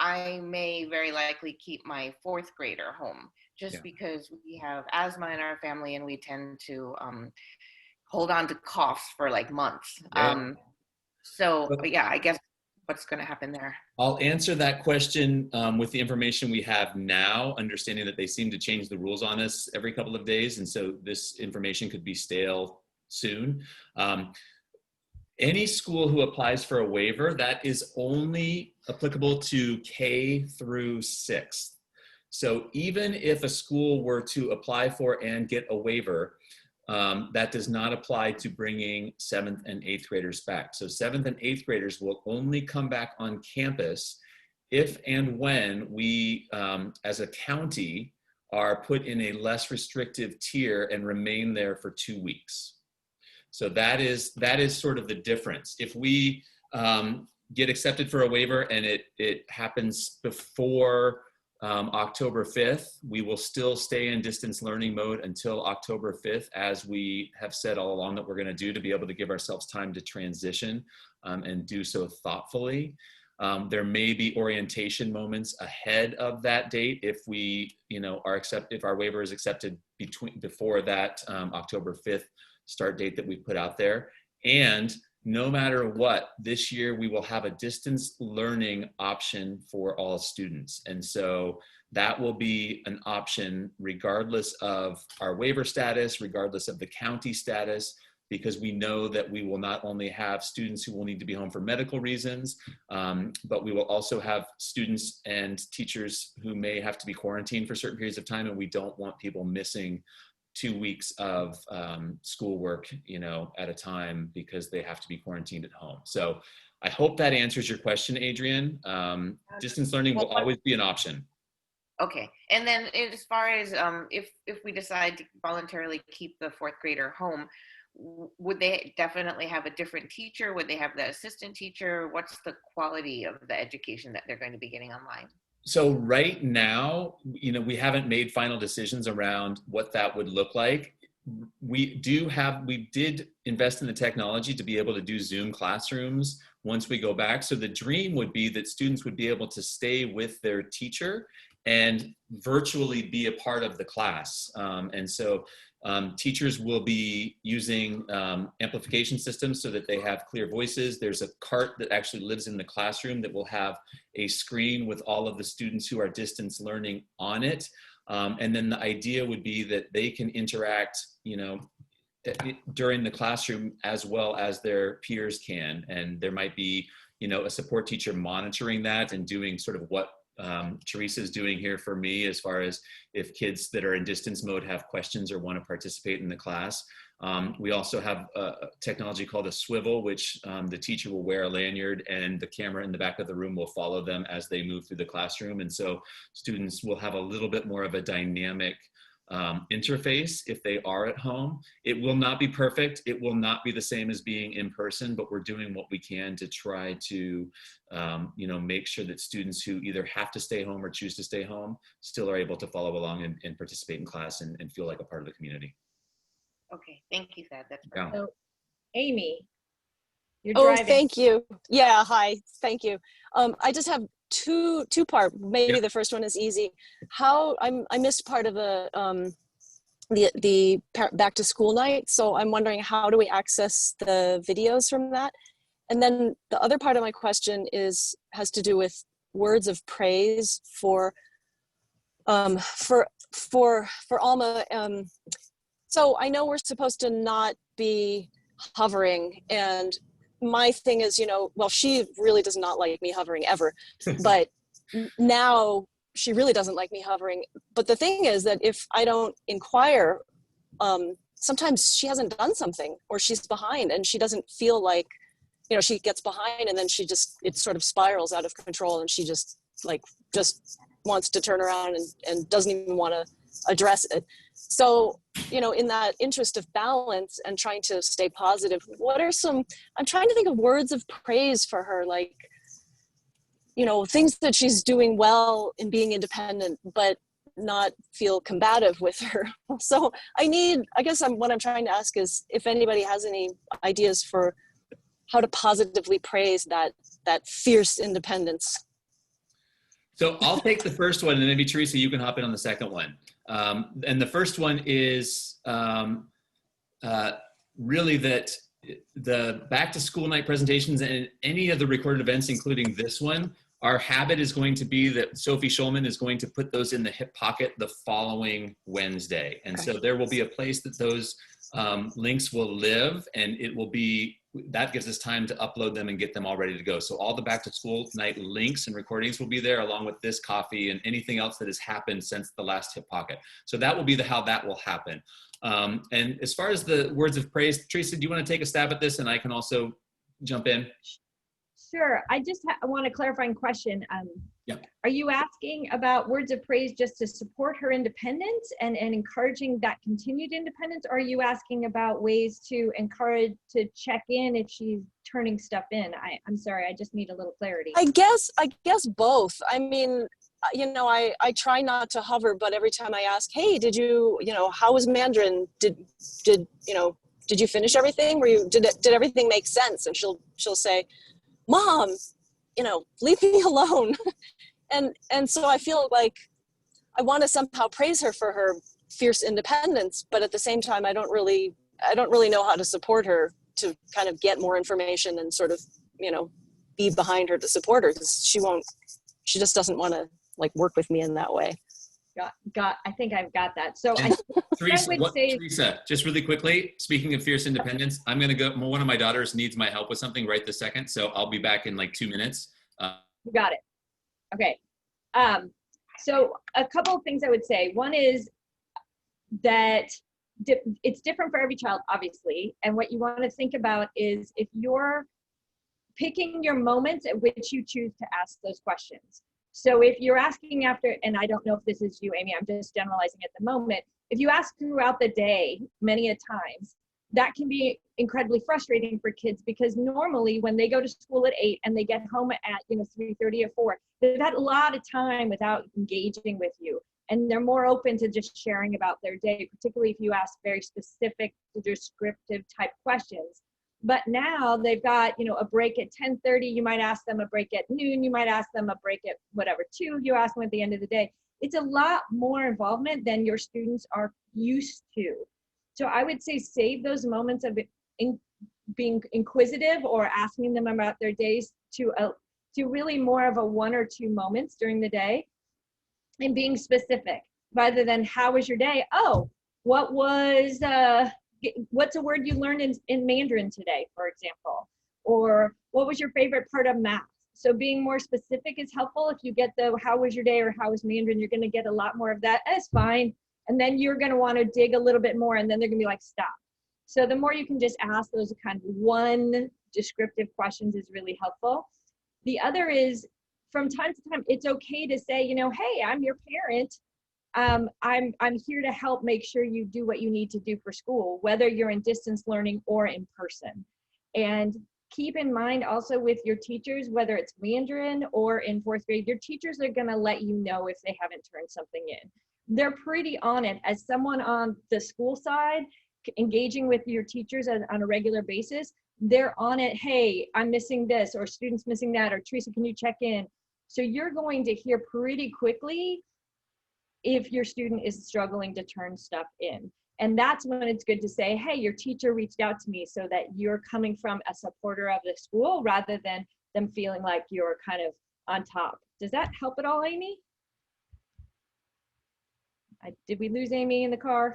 I may very likely keep my 4th grader home, just because we have asthma in our family and we tend to hold on to coughs for like months. So yeah, I guess what's going to happen there? I'll answer that question with the information we have now, understanding that they seem to change the rules on us every couple of days. And so this information could be stale soon. Any school who applies for a waiver, that is only applicable to K through 6th. So even if a school were to apply for and get a waiver, that does not apply to bringing 7th and 8th graders back. So 7th and 8th graders will only come back on campus if and when we, as a county, are put in a less restrictive tier and remain there for 2 weeks. So that is sort of the difference. If we get accepted for a waiver and it happens before October 5th, we will still stay in distance learning mode until October 5th, as we have said all along that we're going to do, to be able to give ourselves time to transition and do so thoughtfully. There may be orientation moments ahead of that date if we, you know, if our waiver is accepted before that October 5th start date that we put out there. And no matter what, this year we will have a distance learning option for all students. And so that will be an option regardless of our waiver status, regardless of the county status, because we know that we will not only have students who will need to be home for medical reasons, but we will also have students and teachers who may have to be quarantined for certain periods of time, and we don't want people missing 2 weeks of schoolwork, you know, at a time because they have to be quarantined at home. So I hope that answers your question, Adrian. Distance learning will always be an option. Okay, and then as far as if we decide to voluntarily keep the 4th grader home, would they definitely have a different teacher? Would they have the assistant teacher? What's the quality of the education that they're going to be getting online? So right now, you know, we haven't made final decisions around what that would look like. we did invest in the technology to be able to do Zoom classrooms once we go back. So the dream would be that students would be able to stay with their teacher and virtually be a part of the class. And so teachers will be using amplification systems so that they have clear voices. There's a cart that actually lives in the classroom that will have a screen with all of the students who are distance learning on it. And then the idea would be that they can interact, during the classroom as well as their peers can. And there might be, a support teacher monitoring that and doing sort of what Teresa is doing here for me, as far as if kids that are in distance mode have questions or want to participate in the class. We also have a technology called a swivel, which the teacher will wear a lanyard and the camera in the back of the room will follow them as they move through the classroom. And so students will have a little bit more of a dynamic interface if they are at home. It will not be perfect. It will not be the same as being in person, but we're doing what we can to try to, make sure that students who either have to stay home or choose to stay home still are able to follow along and participate in class and feel like a part of the community. Okay, thank you, Thad. That's Yeah. So, Amy, you're Oh, driving. thank you. Yeah, hi, thank you. I just have two part. Maybe Yep. the first one is easy. I missed part of the back to school night, so I'm wondering, how do we access the videos from that? And then the other part of my question has to do with words of praise for Alma. So I know we're supposed to not be hovering, and my thing is, well, she really does not like me hovering ever, but now she really doesn't like me hovering. But the thing is that if I don't inquire, sometimes she hasn't done something or she's behind and she doesn't feel like, she gets behind and then it sort of spirals out of control and she just wants to turn around and doesn't even want to address it. So, in that interest of balance and trying to stay positive, I'm trying to think of words of praise for her, like, things that she's doing well in being independent, but not feel combative with her. So what I'm trying to ask is if anybody has any ideas for how to positively praise that fierce independence. So I'll take the first one, and maybe Teresa, you can hop in on the second one. And the first one is really that the back to school night presentations and any of the recorded events, including this one, our habit is going to be that Sophie Schulman is going to put those in the hip pocket the following Wednesday. And so there will be a place that those links will live, and that gives us time to upload them and get them all ready to go. So all the back to school night links and recordings will be there, along with this coffee and anything else that has happened since the last hip pocket. So that will be how that will happen. And as far as the words of praise, Teresa, do you want to take a stab at this, and I can also jump in? Sure. I just want a clarifying question. Yeah. Are you asking about words of praise just to support her independence and encouraging that continued independence? Or are you asking about ways to encourage to check in if she's turning stuff in? I'm sorry, I just need a little clarity. I guess both. I mean, I try not to hover, but every time I ask, hey, did you, how was Mandarin? Did you finish everything? Did everything make sense? And she'll say, Mom, leave me alone. And so I feel like I want to somehow praise her for her fierce independence, but at the same time, I don't really know how to support her to kind of get more information and sort of, be behind her to support her, because she just doesn't want to work with me in that way. I think I've got that. So Teresa, just really quickly, speaking of fierce independence, I'm going to go. One of my daughters needs my help with something right this second. So I'll be back in 2 minutes. You got it. Okay. So a couple of things I would say. One is that it's different for every child, obviously. And what you want to think about is if you're picking your moments at which you choose to ask those questions. So if you're asking after, and I don't know if this is you, Amy, I'm just generalizing at the moment. If you ask throughout the day, many a times, that can be incredibly frustrating for kids, because normally when they go to school at 8 and they get home at 3:30 or 4, they've had a lot of time without engaging with you. and they're more open to just sharing about their day, particularly if you ask very specific, descriptive type questions. But now they've got, you know, a break at 10:30, you might ask them, a break at noon, you might ask them, a break at whatever, 2, you ask them at the end of the day. It's a lot more involvement than your students are used to. So I would say save those moments of being inquisitive or asking them about their days to really more of a 1 or 2 moments during the day, and being specific rather than how was your day? Oh, what was, what's a word you learned in Mandarin today, for example? Or what was your favorite part of math? So being more specific is helpful. If you get the how was your day or how was Mandarin, you're going to get a lot more of that. That's fine. And then you're going to want to dig a little bit more, and then they're going to be like, stop. So the more you can just ask those kind of 1 descriptive questions is really helpful. The other is, from time to time, it's okay to say, you know, hey, I'm your parent. I'm here to help make sure you do what you need to do for school, whether you're in distance learning or in person. And keep in mind also with your teachers, whether it's Mandarin or in 4th grade, your teachers are going to let you know if they haven't turned something in. They're pretty on it. As someone on the school side, engaging with your teachers on a regular basis, they're on it. Hey, I'm missing this, or students missing that, or Teresa, can you check in? So you're going to hear pretty quickly if your student is struggling to turn stuff in. And that's when it's good to say, hey, your teacher reached out to me, so that you're coming from a supporter of the school rather than them feeling like you're kind of on top. Does that help at all, Amy? Did we lose Amy in the car?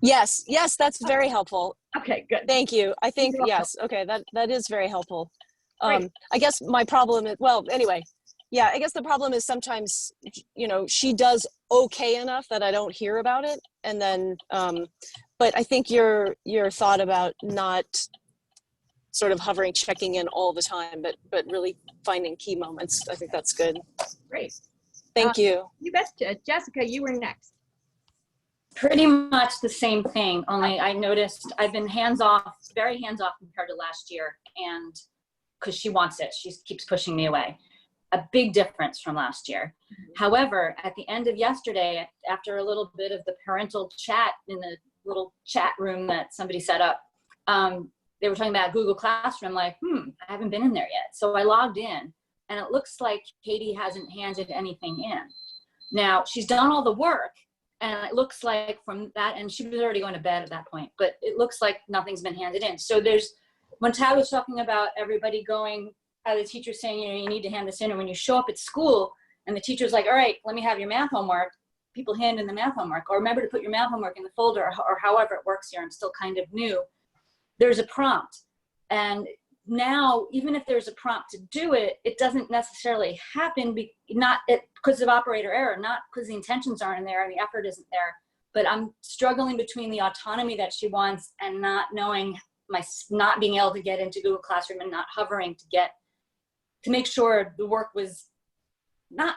Yes, yes, that's very helpful. Okay, good. Thank you. I think, yes, okay, that is very helpful. I guess my problem is, well, anyway, yeah, I guess the problem is sometimes, you know, she does okay enough that I don't hear about it. And then, but I think your thought about not sort of hovering, checking in all the time, but really finding key moments, I think that's good. Great. Thank you. You betcha. Jessica, you were next. Pretty much the same thing, only I noticed I've been hands-off, very hands-off compared to last year, and because she wants it, she keeps pushing me away. A big difference from last year. However, at the end of yesterday, after a little bit of the parental chat in the little chat room that somebody set up, they were talking about Google Classroom, like, I haven't been in there yet. So I logged in, and it looks like Katie hasn't handed anything in. Now, she's done all the work, and it looks like from that, and she was already going to bed at that point, but it looks like nothing's been handed in. So when Tad was talking about everybody going, the teacher's saying, you know, you need to hand this in, and when you show up at school and the teacher's like, all right, let me have your math homework, people hand in the math homework, or remember to put your math homework in the folder, or however it works here. I'm still kind of new. There's a prompt. And now, even if there's a prompt to do it, it doesn't necessarily happen, not because of operator error, not because the intentions aren't there and the effort isn't there, but I'm struggling between the autonomy that she wants and not knowing, not being able to get into Google Classroom and not hovering to make sure the work was not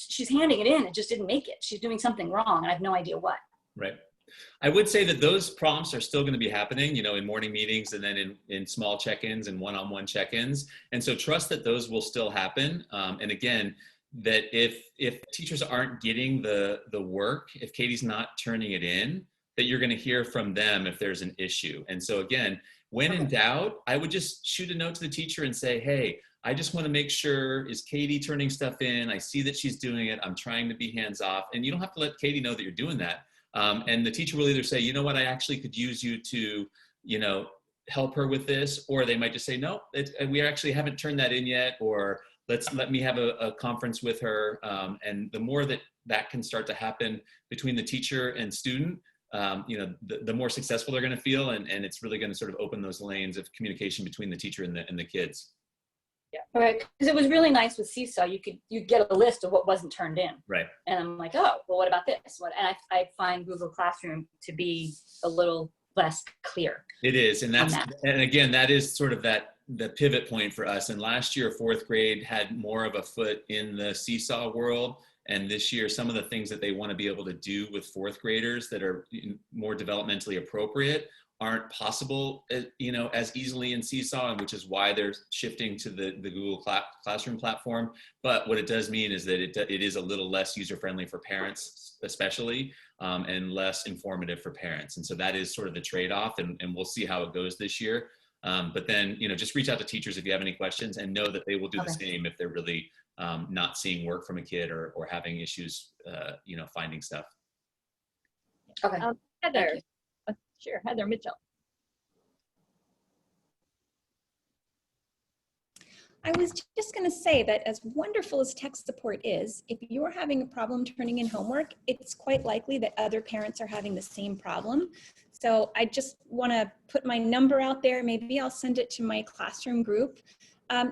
she's handing it in, it just didn't make it. She's doing something wrong, and I have no idea what. Right. I would say that those prompts are still going to be happening, you know, in morning meetings and then in small check-ins and one-on-one check-ins. And so trust that those will still happen. And again, that if teachers aren't getting the work, if Katie's not turning it in, that you're going to hear from them if there's an issue. And so again, when in doubt, I would just shoot a note to the teacher and say, hey, I just want to make sure, is Katie turning stuff in? I see that she's doing it. I'm trying to be hands-off. And you don't have to let Katie know that you're doing that. And the teacher will either say, you know what, I actually could use you to, you know, help her with this, or they might just say, no, we actually haven't turned that in yet, or let me have a conference with her. And the more that can start to happen between the teacher and student, you know, the more successful they're going to feel, and it's really going to sort of open those lanes of communication between the teacher and the kids. Yeah. Right. Because it was really nice with Seesaw. You get a list of what wasn't turned in. Right. And I'm like, oh, well, what about this? And I find Google Classroom to be a little less clear. It is, and and again, that is sort of the pivot point for us. And last year, 4th grade had more of a foot in the Seesaw world, And this year, some of the things that they want to be able to do with fourth graders that are more developmentally appropriate aren't possible, you know, as easily in Seesaw, and which is why they're shifting to the Google Classroom platform. But what it does mean is that it is a little less user-friendly for parents, especially, and less informative for parents. And so that is sort of the trade-off, and we'll see how it goes this year. But then, you know, just reach out to teachers if you have any questions, and know that they will do the same if they're really not seeing work from a kid or having issues, you know, finding stuff. Okay. Heather, sure, Heather Mitchell. I was just going to say that as wonderful as tech support is, if you're having a problem turning in homework, it's quite likely that other parents are having the same problem. So I just want to put my number out there. Maybe I'll send it to my classroom group.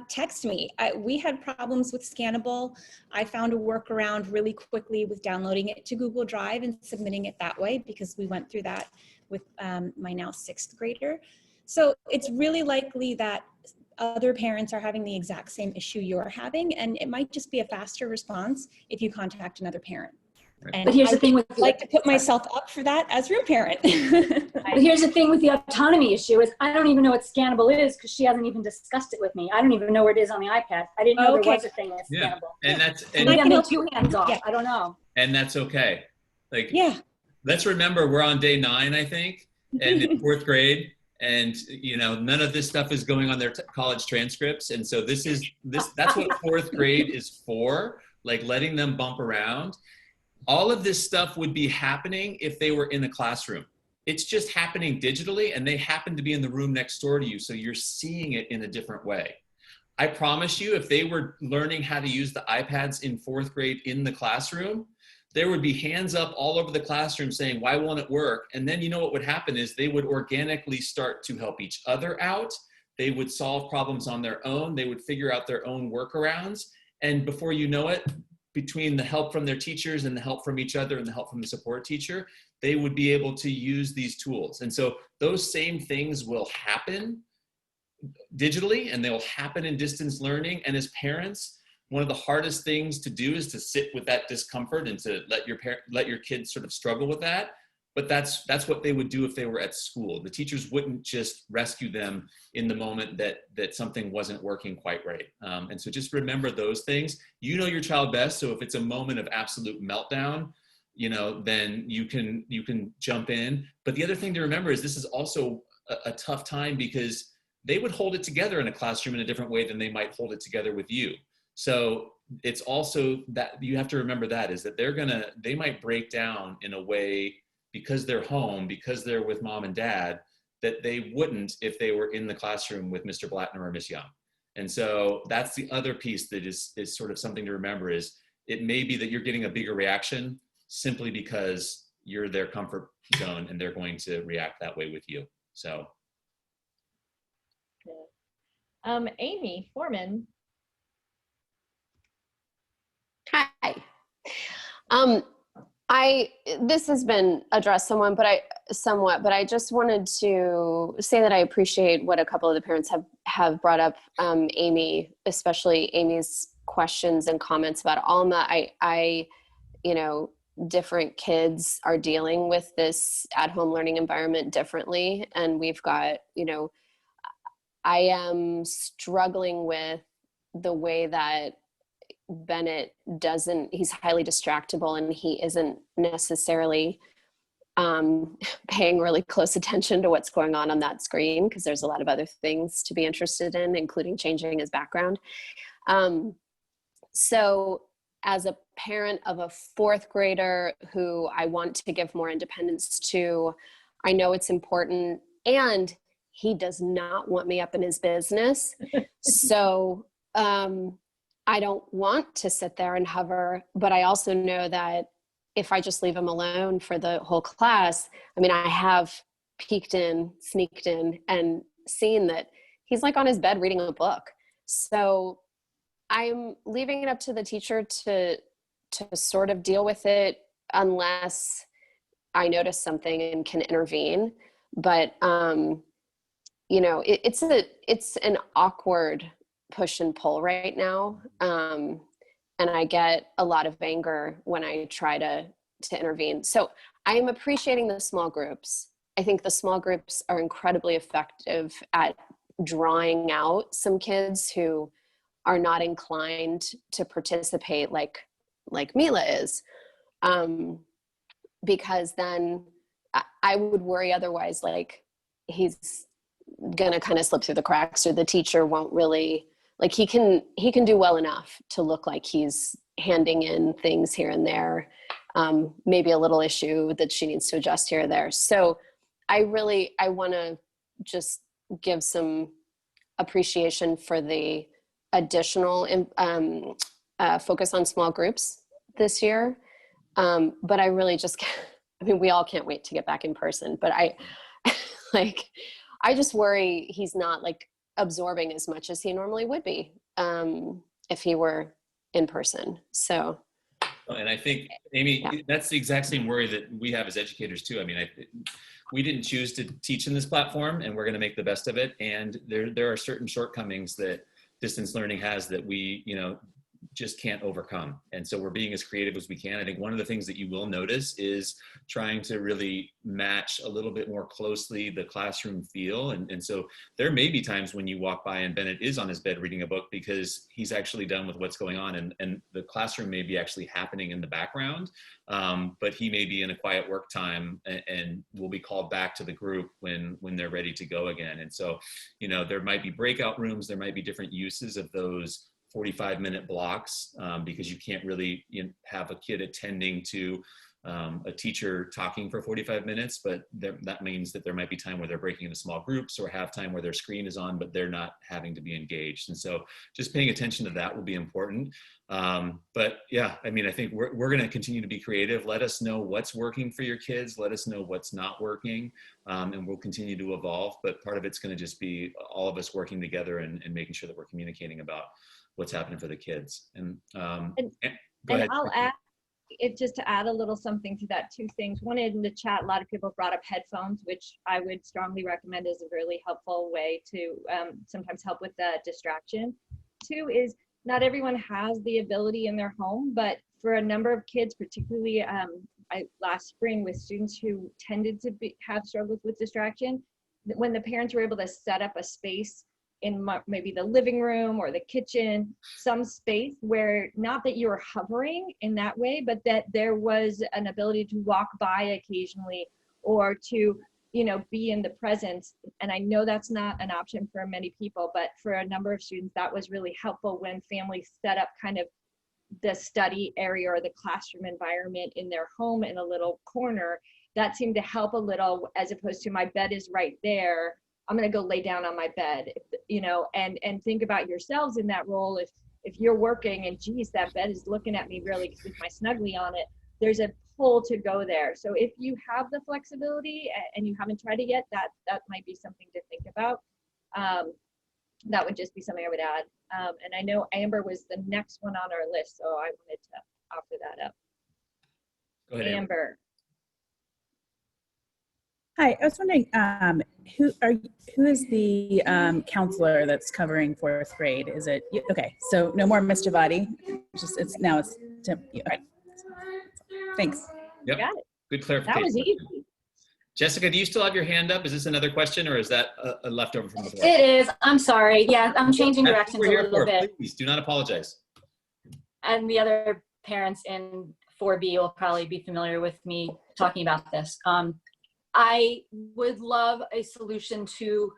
Text me. We had problems with Scannable. I found a workaround really quickly with downloading it to Google Drive and submitting it that way, because we went through that with my now 6th grader. So it's really likely that other parents are having the exact same issue you're having, and it might just be a faster response if you contact another parent. And but here's the thing with I'd like to put myself up for that as room parent. But here's the thing with the autonomy issue is I don't even know what Scannable is because she hasn't even discussed it with me. I don't even know where it is on the iPad. I didn't know there was a thing that's Scannable. And that's Maybe I'm two hands off. I don't know. And that's okay. Like, yeah. Let's remember we're on day 9, I think, and in 4th grade. And, you know, none of this stuff is going on their college transcripts. And so that's what 4th grade is for, like letting them bump around. All of this stuff would be happening if they were in the classroom. It's just happening digitally, and they happen to be in the room next door to you. So you're seeing it in a different way. I promise you, if they were learning how to use the iPads in 4th grade in the classroom, there would be hands up all over the classroom saying, why won't it work? And then you know what would happen is they would organically start to help each other out. They would solve problems on their own. They would figure out their own workarounds. And before you know it, between the help from their teachers and the help from each other and the help from the support teacher, they would be able to use these tools. And so those same things will happen digitally, and they'll happen in distance learning. And as parents, one of the hardest things to do is to sit with that discomfort and to let your kids sort of struggle with that. But that's what they would do if they were at school. The teachers wouldn't just rescue them in the moment that something wasn't working quite right. And so just remember those things. You know your child best. So if it's a moment of absolute meltdown, you know, then you can jump in. But the other thing to remember is this is also a tough time because they would hold it together in a classroom in a different way than they might hold it together with you. So it's also that you have to remember that is that they might break down in a way because they're home, because they're with mom and dad, that they wouldn't if they were in the classroom with Mr. Blattner or Miss Young. And so that's the other piece that is sort of something to remember is it may be that you're getting a bigger reaction simply because you're their comfort zone and they're going to react that way with you. So. Amy Foreman. Hi. This has been addressed somewhat, but I just wanted to say that I appreciate what a couple of the parents have brought up, Amy, especially Amy's questions and comments about Alma. You know, different kids are dealing with this at-home learning environment differently. And we've got, you know, I am struggling with the way that Bennett he's highly distractible and he isn't necessarily paying really close attention to what's going on that screen because there's a lot of other things to be interested in, including changing his background. So as a parent of a 4th grader who I want to give more independence to, I know it's important, and he does not want me up in his business. So I don't want to sit there and hover, but I also know that if I just leave him alone for the whole class, I mean, I have sneaked in and seen that he's like on his bed reading a book. So I'm leaving it up to the teacher to sort of deal with it unless I notice something and can intervene. But, you know, it's an awkward push and pull right now. and I get a lot of anger when I try to intervene. So I'm appreciating the small groups. I think the small groups are incredibly effective at drawing out some kids who are not inclined to participate like Mila is. Because then I would worry otherwise, like he's gonna kind of slip through the cracks, or the teacher won't really, like he can do well enough to look like he's handing in things here and there, maybe a little issue that she needs to adjust here or there. So I want to just give some appreciation for the additional focus on small groups this year. But I really just can't, I mean, we all can't wait to get back in person, but I just worry he's not like absorbing as much as he normally would be if he were in person. So. And I think, Amy, that's the exact same worry that we have as educators too. I mean, we didn't choose to teach in this platform, and we're going to make the best of it. And there are certain shortcomings that distance learning has that we, just can't overcome. And so we're being as creative as we can. I think one of the things that you will notice is trying to really match a little bit more closely the classroom feel. And so there may be times when you walk by and Bennett is on his bed reading a book because he's actually done with what's going on, and the classroom may be actually happening in the background, but he may be in a quiet work time and will be called back to the group when they're ready to go again. And so, there might be breakout rooms, there might be different uses of those 45-minute blocks, because you can't really have a kid attending to a teacher talking for 45 minutes, but that means that there might be time where they're breaking into small groups, or have time where their screen is on, but they're not having to be engaged. And so just paying attention to that will be important. But yeah, I mean, I think we're going to continue to be creative. Let us know what's working for your kids. Let us know what's not working, and we'll continue to evolve. But part of it's going to just be all of us working together and making sure that we're communicating about what's happening for the kids. And go ahead. I'll add it, just to add a little something to that. Two things. One, in the chat, a lot of people brought up headphones, which I would strongly recommend as a really helpful way to sometimes help with the distraction. Two is, not everyone has the ability in their home, but for a number of kids, particularly last spring with students who tended to have struggles with distraction, when the parents were able to set up a space in maybe the living room or the kitchen, some space where, not that you were hovering in that way, but that there was an ability to walk by occasionally, or to, be in the presence. And I know that's not an option for many people, but for a number of students, that was really helpful when families set up kind of the study area or the classroom environment in their home in a little corner. That seemed to help a little, as opposed to my bed is right there, I'm going to go lay down on my bed, and think about yourselves in that role. If you're working and geez, that bed is looking at me really with my snuggly on it, there's a pull to go there. So if you have the flexibility and you haven't tried it yet, that might be something to think about. That would just be something I would add. And I know Amber was the next one on our list, so I wanted to offer that up. Go ahead, Amber. Hi, I was wondering, who is the counselor that's covering 4th grade? Is it, okay, so no more Ms. Javadi, it's okay. Thanks. Yep. Got it. Good clarification. That was easy. Jessica, do you still have your hand up? Is this another question, or is that a leftover from before? It is. I'm sorry. Yeah, I'm changing That's directions what a we're here little for. bit. Please do not apologize. And the other parents in 4B will probably be familiar with me talking about this. I would love a solution to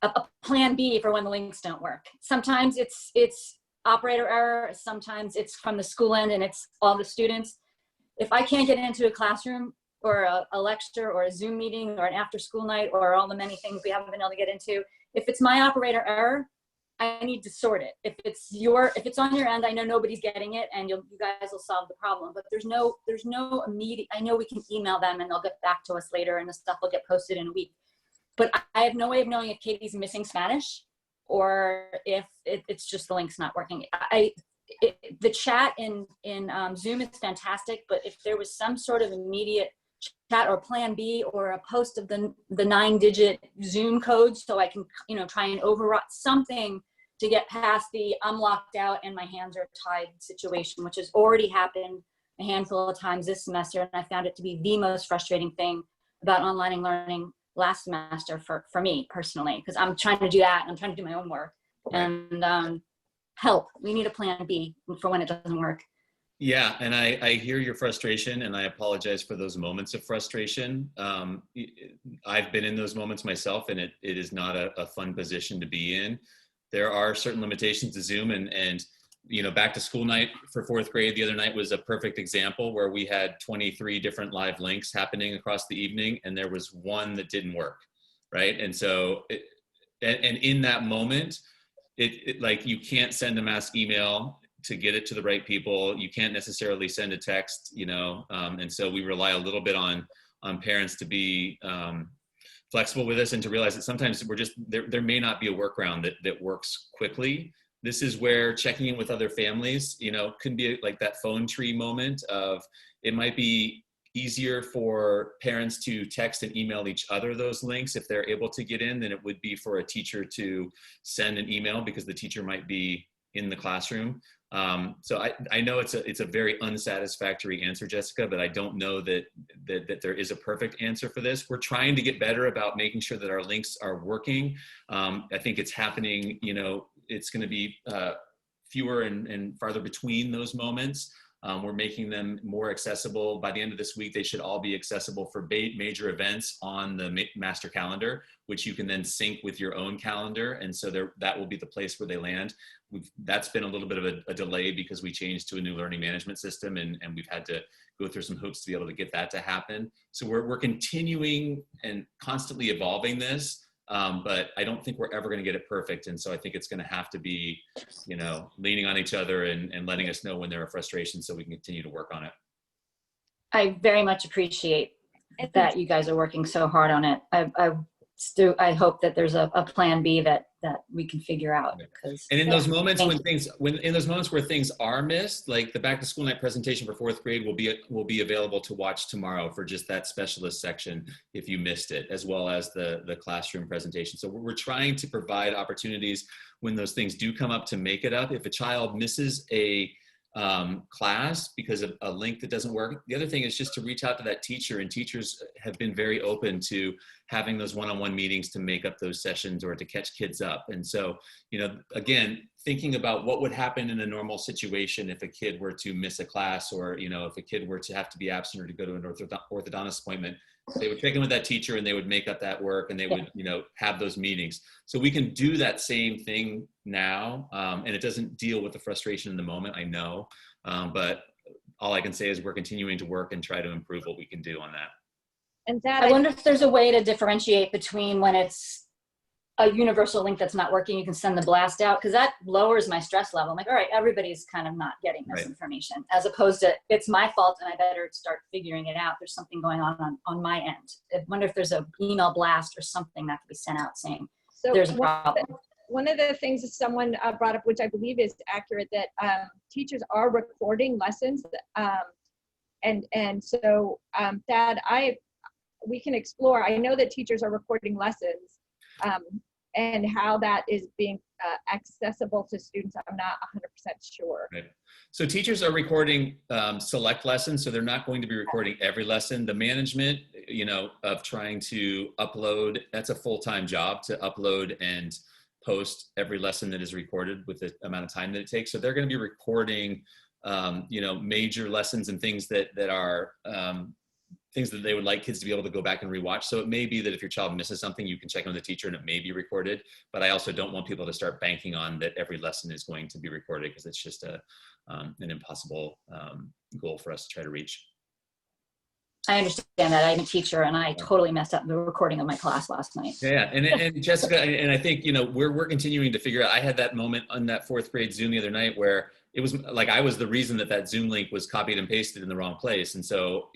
a plan B for when the links don't work. Sometimes it's operator error. Sometimes it's from the school end and it's all the students. If I can't get into a classroom or a lecture or a Zoom meeting or an after school night or all the many things we haven't been able to get into, if it's my operator error, I need to sort it. If it's on your end, I know nobody's getting it, and you guys will solve the problem. But there's no immediate. I know we can email them and they'll get back to us later, and the stuff will get posted in a week. But I have no way of knowing if Katie's missing Spanish or if it's just the link's not working. The chat in Zoom is fantastic, but if there was some sort of immediate chat or plan B or a post of the 9-digit Zoom code, so I can try and override something to get past the I'm locked out and my hands are tied situation, which has already happened a handful of times this semester. And I found it to be the most frustrating thing about online learning last semester for me personally, because I'm trying to do that. I'm trying to do my own work. Right. And help. We need a plan B for when it doesn't work. Yeah, and I hear your frustration, and I apologize for those moments of frustration. I've been in those moments myself, and it is not a fun position to be in. There are certain limitations to Zoom, and back to school night for fourth grade the other night was a perfect example where we had 23 different live links happening across the evening, and there was one that didn't work, right? And so, and in that moment, it like you can't send a mass email to get it to the right people. You can't necessarily send a text, and so we rely a little bit on parents to be flexible with us and to realize that sometimes we're just, there may not be a workaround that works quickly. This is where checking in with other families, can be like that phone tree moment of, it might be easier for parents to text and email each other those links if they're able to get in than it would be for a teacher to send an email because the teacher might be in the classroom. So I know it's a very unsatisfactory answer, Jessica, but I don't know that there is a perfect answer for this. We're trying to get better about making sure that our links are working. I think it's happening, it's going to be fewer and farther between those moments. We're making them more accessible. By the end of this week, they should all be accessible for major events on the master calendar, which you can then sync with your own calendar. And so that will be the place where they land. That's been a little bit of a delay because we changed to a new learning management system, and we've had to go through some hoops to be able to get that to happen. So we're continuing and constantly evolving this. But I don't think we're ever going to get it perfect. And so I think it's going to have to be, leaning on each other and letting us know when there are frustrations so we can continue to work on it. I very much appreciate that you guys are working so hard on it. I hope that there's a plan B that we can figure out. And in those moments where things are missed, like the back to school night presentation for fourth grade will be available to watch tomorrow for just that specialist section if you missed it, as well as the classroom presentation. So we're trying to provide opportunities when those things do come up to make it up. If a child misses a class because of a link that doesn't work, the other thing is just to reach out to that teacher, and teachers have been very open to having those one-on-one meetings to make up those sessions or to catch kids up. And so, again, thinking about what would happen in a normal situation if a kid were to miss a class, or, if a kid were to have to be absent or to go to an orthodontist appointment, they would check in with that teacher and they would make up that work, and they would, have those meetings. So we can do that same thing now. And it doesn't deal with the frustration in the moment, I know. But all I can say is we're continuing to work and try to improve what we can do on that. And that I wonder if there's a way to differentiate between when it's a universal link that's not working, you can send the blast out, because that lowers my stress level. I'm like, all right, everybody's kind of not getting this information, as opposed to it's my fault and I better start figuring it out. There's something going on my end. I wonder if there's an email blast or something that could be sent out saying there's a problem. One of the things that someone brought up, which I believe is accurate, that teachers are recording lessons. And so that we can explore. I know that teachers are recording lessons, and how that is being accessible to students, I'm not 100% sure. Right. So teachers are recording select lessons, so they're not going to be recording every lesson. The management, of trying to upload, that's a full-time job to upload and post every lesson that is recorded with the amount of time that it takes. So they're going to be recording, major lessons and things that are things that they would like kids to be able to go back and rewatch. So it may be that if your child misses something, you can check on the teacher and it may be recorded. But I also don't want people to start banking on that every lesson is going to be recorded, because it's just an impossible goal for us to try to reach. I understand that. I'm a teacher and I totally messed up the recording of my class last night. Yeah, and Jessica, and I think, we're continuing to figure out, I had that moment on that fourth grade Zoom the other night where it was like I was the reason that Zoom link was copied and pasted in the wrong place. And so,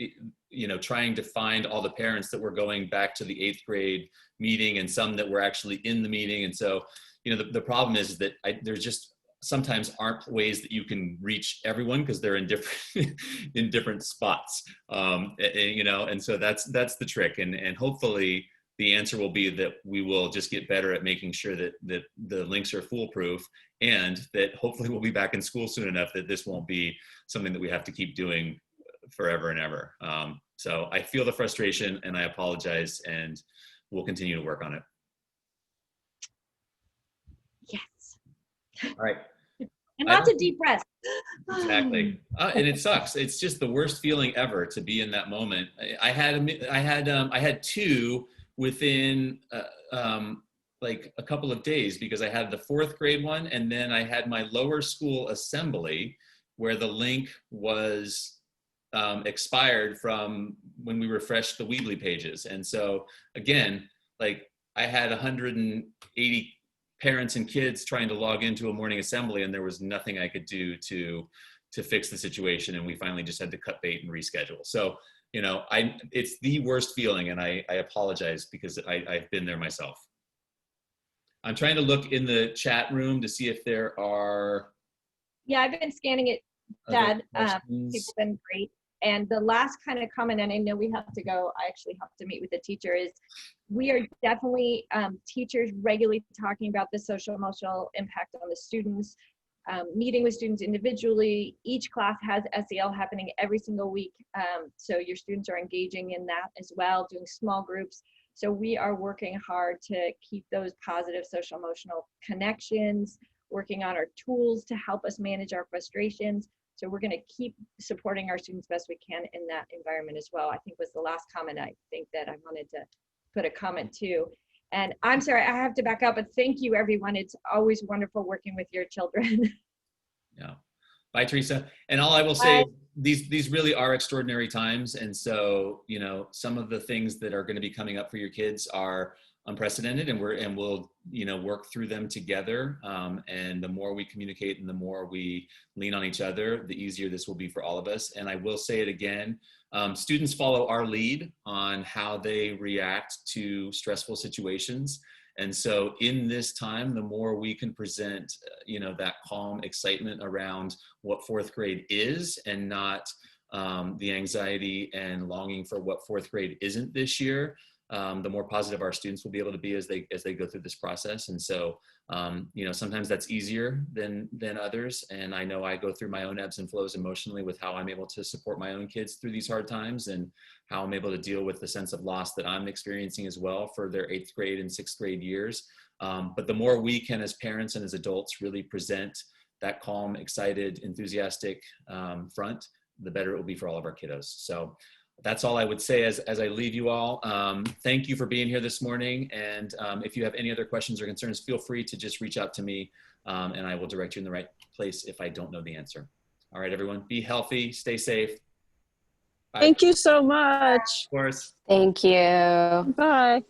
trying to find all the parents that were going back to the 8th grade meeting and some that were actually in the meeting. And so, the problem is that there's just sometimes aren't ways that you can reach everyone because they're in different spots. And so that's the trick. And hopefully the answer will be that we will just get better at making sure that the links are foolproof, and that hopefully we'll be back in school soon enough that this won't be something that we have to keep doing forever and ever. So I feel the frustration and I apologize, and we'll continue to work on it. Yes. All right. And lots of deep breaths. Exactly. And it sucks. It's just the worst feeling ever to be in that moment. I had two within like a couple of days, because I had the 4th grade one, and then I had my lower school assembly where the link was expired from when we refreshed the Weebly pages. And so again, like I had 180 parents and kids trying to log into a morning assembly, and there was nothing I could do to fix the situation. And we finally just had to cut bait and reschedule. So, you know, it's the worst feeling, and I apologize because I've been there myself. I'm trying to look in the chat room to see if there are. Yeah, I've been scanning it, Dad. People have been great. And the last kind of comment, and I know we have to go, I actually have to meet with the teacher, is we are definitely teachers regularly talking about the social emotional impact on the students, meeting with students individually. Each class has SEL happening every single week. So your students are engaging in that as well, doing small groups. So we are working hard to keep those positive social emotional connections, working on our tools to help us manage our frustrations. So we're going to keep supporting our students best we can in that environment as well. I think was the last comment I think that I wanted to put a comment to. And I'm sorry, I have to back up, but thank you everyone. It's always wonderful working with your children. Yeah. Bye, Teresa. And all I will say, these really are extraordinary times. And so, you know, some of the things that are going to be coming up for your kids are unprecedented, and we'll, you know, work through them together. And the more we communicate and the more we lean on each other, the easier this will be for all of us. And I will say it again, students follow our lead on how they react to stressful situations. And so in this time, the more we can present, you know, that calm excitement around what 4th grade is, and not the anxiety and longing for what 4th grade isn't this year, the more positive our students will be able to be as they go through this process. And so, you know, sometimes that's easier than others. And I know I go through my own ebbs and flows emotionally with how I'm able to support my own kids through these hard times, and how I'm able to deal with the sense of loss that I'm experiencing as well for their 8th grade and 6th grade years. But the more we can, as parents and as adults, really present that calm, excited, enthusiastic front, the better it will be for all of our kiddos. So that's all I would say as I leave you all. Thank you for being here this morning. And if you have any other questions or concerns, feel free to just reach out to me, and I will direct you in the right place if I don't know the answer. All right, everyone, be healthy, stay safe. Bye. Thank you so much. Of course. Thank you. Bye.